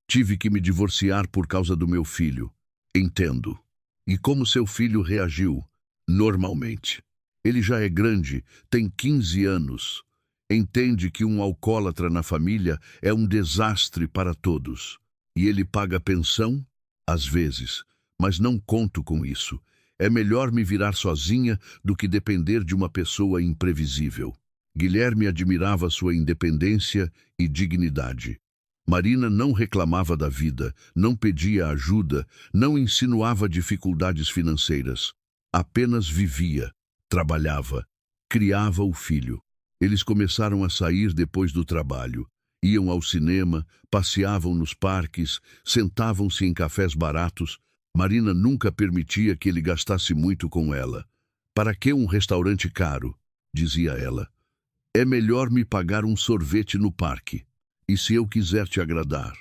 A: Tive que me divorciar por causa do meu filho. Entendo. E como seu filho reagiu? Normalmente. Ele já é grande, tem 15 anos. Entende que um alcoólatra na família é um desastre para todos. E ele paga pensão? Às vezes, mas não conto com isso. É melhor me virar sozinha do que depender de uma pessoa imprevisível. Guilherme admirava sua independência e dignidade. Marina não reclamava da vida, não pedia ajuda, não insinuava dificuldades financeiras. Apenas vivia, trabalhava, criava o filho. Eles começaram a sair depois do trabalho. Iam ao cinema, passeavam nos parques, sentavam-se em cafés baratos. Marina nunca permitia que ele gastasse muito com ela. Para que um restaurante caro? Dizia ela. É melhor me pagar um sorvete no parque. E se eu quiser te agradar?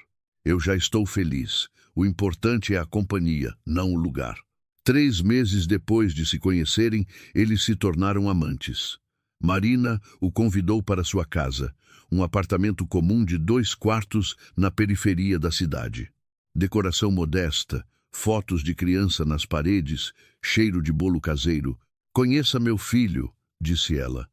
A: Eu já estou feliz. O importante é a companhia, não o lugar. 3 meses depois de se conhecerem, eles se tornaram amantes. Marina o convidou para sua casa, um apartamento comum de 2 quartos na periferia da cidade. Decoração modesta, fotos de criança nas paredes, cheiro de bolo caseiro. Conheça meu filho, disse ela.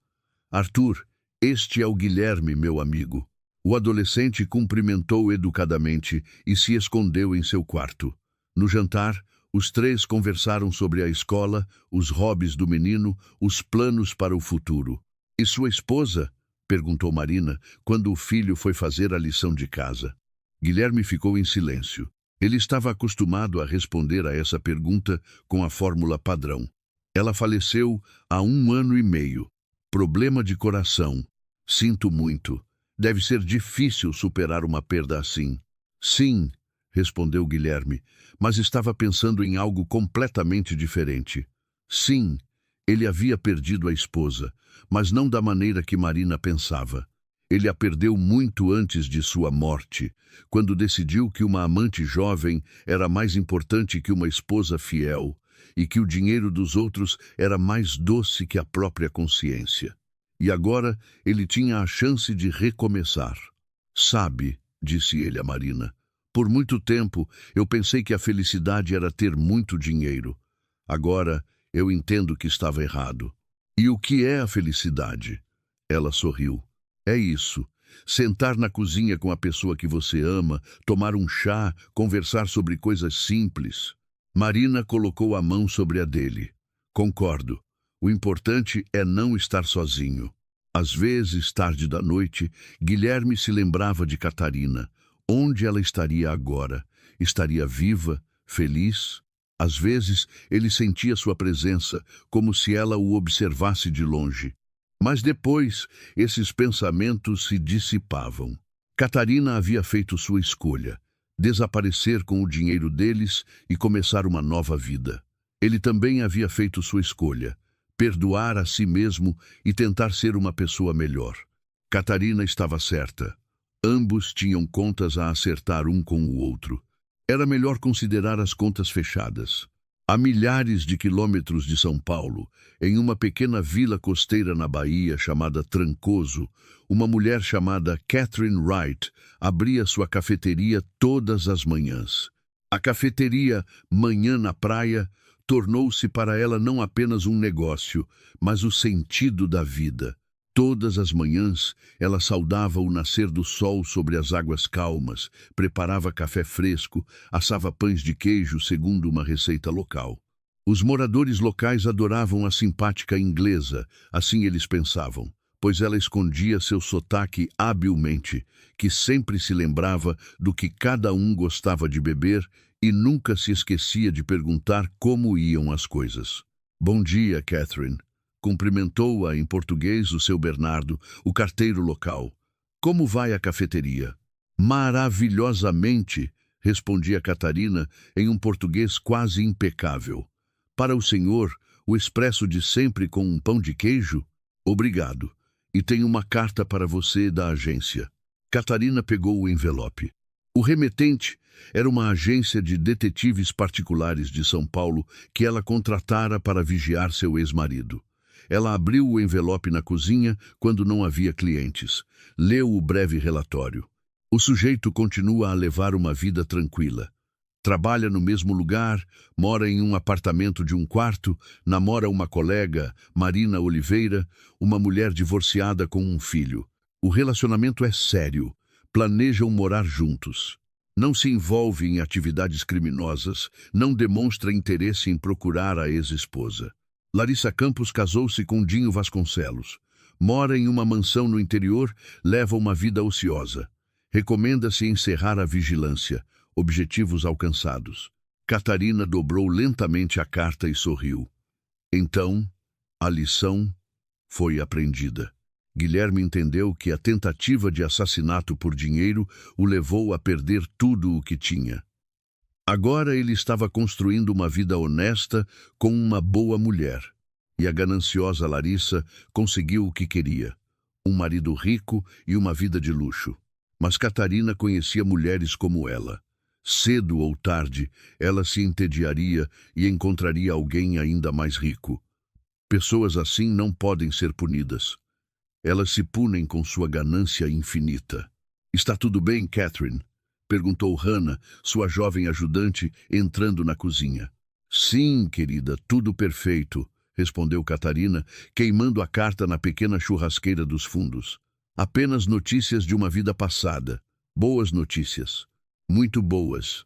A: Arthur, este é o Guilherme, meu amigo. O adolescente cumprimentou educadamente e se escondeu em seu quarto. No jantar, os 3 conversaram sobre a escola, os hobbies do menino, os planos para o futuro. E sua esposa? Perguntou Marina, quando o filho foi fazer a lição de casa. Guilherme ficou em silêncio. Ele estava acostumado a responder a essa pergunta com a fórmula padrão. Ela faleceu há 1 ano e meio. Problema de coração. Sinto muito. Deve ser difícil superar uma perda assim. Sim, respondeu Guilherme, mas estava pensando em algo completamente diferente. Sim, ele havia perdido a esposa, mas não da maneira que Marina pensava. Ele a perdeu muito antes de sua morte, quando decidiu que uma amante jovem era mais importante que uma esposa fiel e que o dinheiro dos outros era mais doce que a própria consciência. E agora ele tinha a chance de recomeçar. Sabe, disse ele a Marina, por muito tempo eu pensei que a felicidade era ter muito dinheiro. Agora eu entendo que estava errado. E o que é a felicidade? Ela sorriu. É isso. Sentar na cozinha com a pessoa que você ama, tomar um chá, conversar sobre coisas simples. Marina colocou a mão sobre a dele. Concordo. O importante é não estar sozinho. Às vezes, tarde da noite, Guilherme se lembrava de Catarina. Onde ela estaria agora? Estaria viva, feliz? Às vezes, ele sentia sua presença, como se ela o observasse de longe. Mas depois, esses pensamentos se dissipavam. Catarina havia feito sua escolha: desaparecer com o dinheiro deles e começar uma nova vida. Ele também havia feito sua escolha: perdoar a si mesmo e tentar ser uma pessoa melhor. Catarina estava certa. Ambos tinham contas a acertar um com o outro. Era melhor considerar as contas fechadas. A milhares de quilômetros de São Paulo, em uma pequena vila costeira na Bahia chamada Trancoso, uma mulher chamada Catherine Wright abria sua cafeteria todas as manhãs. A cafeteria Manhã na Praia tornou-se para ela não apenas um negócio, mas o sentido da vida. Todas as manhãs, ela saudava o nascer do sol sobre as águas calmas, preparava café fresco, assava pães de queijo segundo uma receita local. Os moradores locais adoravam a simpática inglesa, assim eles pensavam, pois ela escondia seu sotaque habilmente, que sempre se lembrava do que cada um gostava de beber e nunca se esquecia de perguntar como iam as coisas. Bom dia, Catherine. Cumprimentou-a em português o seu Bernardo, o carteiro local. Como vai a cafeteria? Maravilhosamente, respondia Catarina em um português quase impecável. Para o senhor, o expresso de sempre com um pão de queijo? Obrigado. E tenho uma carta para você da agência. Catarina pegou o envelope. O remetente era uma agência de detetives particulares de São Paulo que ela contratara para vigiar seu ex-marido. Ela abriu o envelope na cozinha quando não havia clientes. Leu o breve relatório. O sujeito continua a levar uma vida tranquila. Trabalha no mesmo lugar, mora em um apartamento de 1 quarto, namora uma colega, Marina Oliveira, uma mulher divorciada com um filho. O relacionamento é sério. Planejam morar juntos. Não se envolve em atividades criminosas, não demonstra interesse em procurar a ex-esposa. Larissa Campos casou-se com Dinho Vasconcelos. Mora em uma mansão no interior, leva uma vida ociosa. Recomenda-se encerrar a vigilância. Objetivos alcançados. Catarina dobrou lentamente a carta e sorriu. Então, a lição foi aprendida. Guilherme entendeu que a tentativa de assassinato por dinheiro o levou a perder tudo o que tinha. Agora ele estava construindo uma vida honesta com uma boa mulher. E a gananciosa Larissa conseguiu o que queria: um marido rico e uma vida de luxo. Mas Catarina conhecia mulheres como ela. Cedo ou tarde, ela se entediaria e encontraria alguém ainda mais rico. Pessoas assim não podem ser punidas. Elas se punem com sua ganância infinita. "Está tudo bem, Catherine?" perguntou Hannah, sua jovem ajudante, entrando na cozinha. "Sim, querida, tudo perfeito", respondeu Catarina, queimando a carta na pequena churrasqueira dos fundos. "Apenas notícias de uma vida passada. Boas notícias. Muito boas.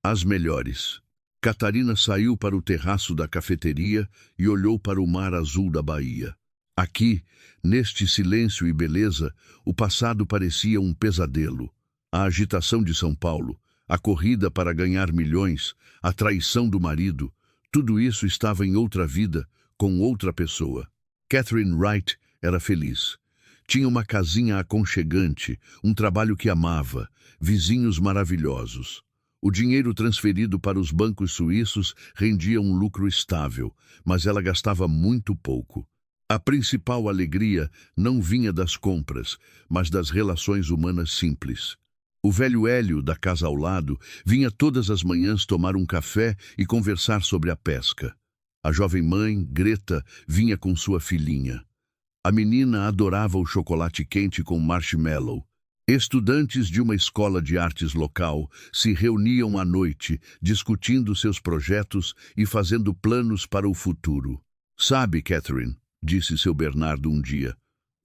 A: As melhores." Catarina saiu para o terraço da cafeteria e olhou para o mar azul da Bahia. Aqui, neste silêncio e beleza, o passado parecia um pesadelo. A agitação de São Paulo, a corrida para ganhar milhões, a traição do marido, tudo isso estava em outra vida, com outra pessoa. Catherine Wright era feliz. Tinha uma casinha aconchegante, um trabalho que amava, vizinhos maravilhosos. O dinheiro transferido para os bancos suíços rendia um lucro estável, mas ela gastava muito pouco. A principal alegria não vinha das compras, mas das relações humanas simples. O velho Hélio, da casa ao lado, vinha todas as manhãs tomar um café e conversar sobre a pesca. A jovem mãe, Greta, vinha com sua filhinha. A menina adorava o chocolate quente com marshmallow. Estudantes de uma escola de artes local se reuniam à noite, discutindo seus projetos e fazendo planos para o futuro. "Sabe, Catherine", disse seu Bernardo um dia,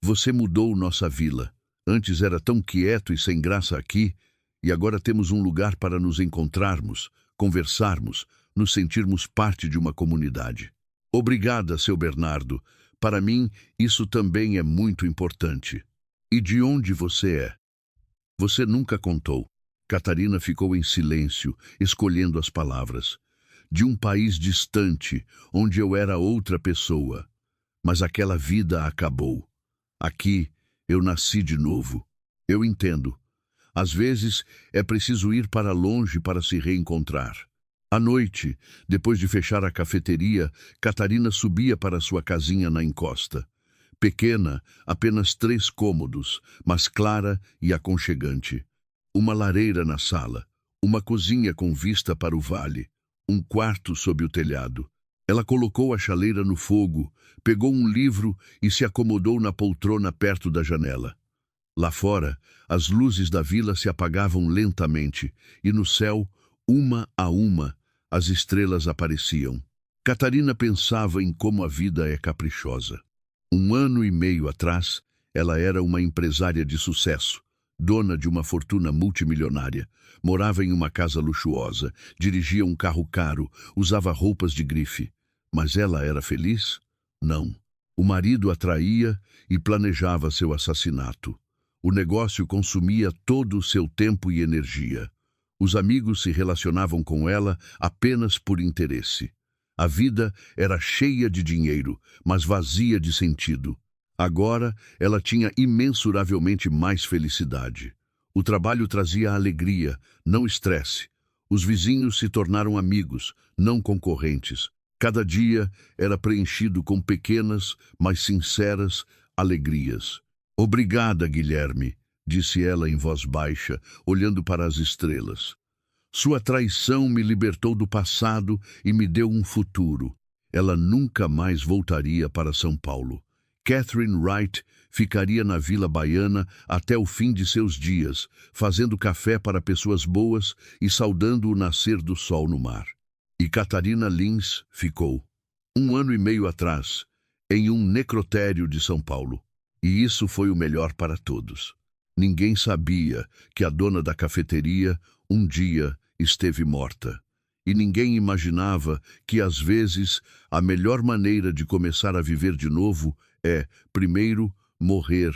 A: "você mudou nossa vila. Antes era tão quieto e sem graça aqui, e agora temos um lugar para nos encontrarmos, conversarmos, nos sentirmos parte de uma comunidade." "Obrigada, seu Bernardo. Para mim, isso também é muito importante." "E de onde você é?" "Você nunca contou." Catarina ficou em silêncio, escolhendo as palavras. "De um país distante, onde eu era outra pessoa. Mas aquela vida acabou. Aqui, eu nasci de novo." "Eu entendo. Às vezes, é preciso ir para longe para se reencontrar." À noite, depois de fechar a cafeteria, Catarina subia para sua casinha na encosta. Pequena, apenas 3 cômodos, mas clara e aconchegante. Uma lareira na sala, uma cozinha com vista para o vale, um quarto sob o telhado. Ela colocou a chaleira no fogo, pegou um livro e se acomodou na poltrona perto da janela. Lá fora, as luzes da vila se apagavam lentamente e no céu, uma a uma, as estrelas apareciam. Catarina pensava em como a vida é caprichosa. 1 ano e meio atrás, ela era uma empresária de sucesso, dona de uma fortuna multimilionária, morava em uma casa luxuosa, dirigia um carro caro, usava roupas de grife. Mas ela era feliz? Não. O marido a traía e planejava seu assassinato. O negócio consumia todo o seu tempo e energia. Os amigos se relacionavam com ela apenas por interesse. A vida era cheia de dinheiro, mas vazia de sentido. Agora, ela tinha imensuravelmente mais felicidade. O trabalho trazia alegria, não estresse. Os vizinhos se tornaram amigos, não concorrentes. Cada dia era preenchido com pequenas, mas sinceras, alegrias. "Obrigada, Guilherme", disse ela em voz baixa, olhando para as estrelas. "Sua traição me libertou do passado e me deu um futuro." Ela nunca mais voltaria para São Paulo. Catherine Wright ficaria na Vila Baiana até o fim de seus dias, fazendo café para pessoas boas e saudando o nascer do sol no mar. E Catarina Lins ficou, 1 ano e meio atrás, em um necrotério de São Paulo. E isso foi o melhor para todos. Ninguém sabia que a dona da cafeteria, um dia esteve morta. E ninguém imaginava que, às vezes, a melhor maneira de começar a viver de novo é, primeiro, morrer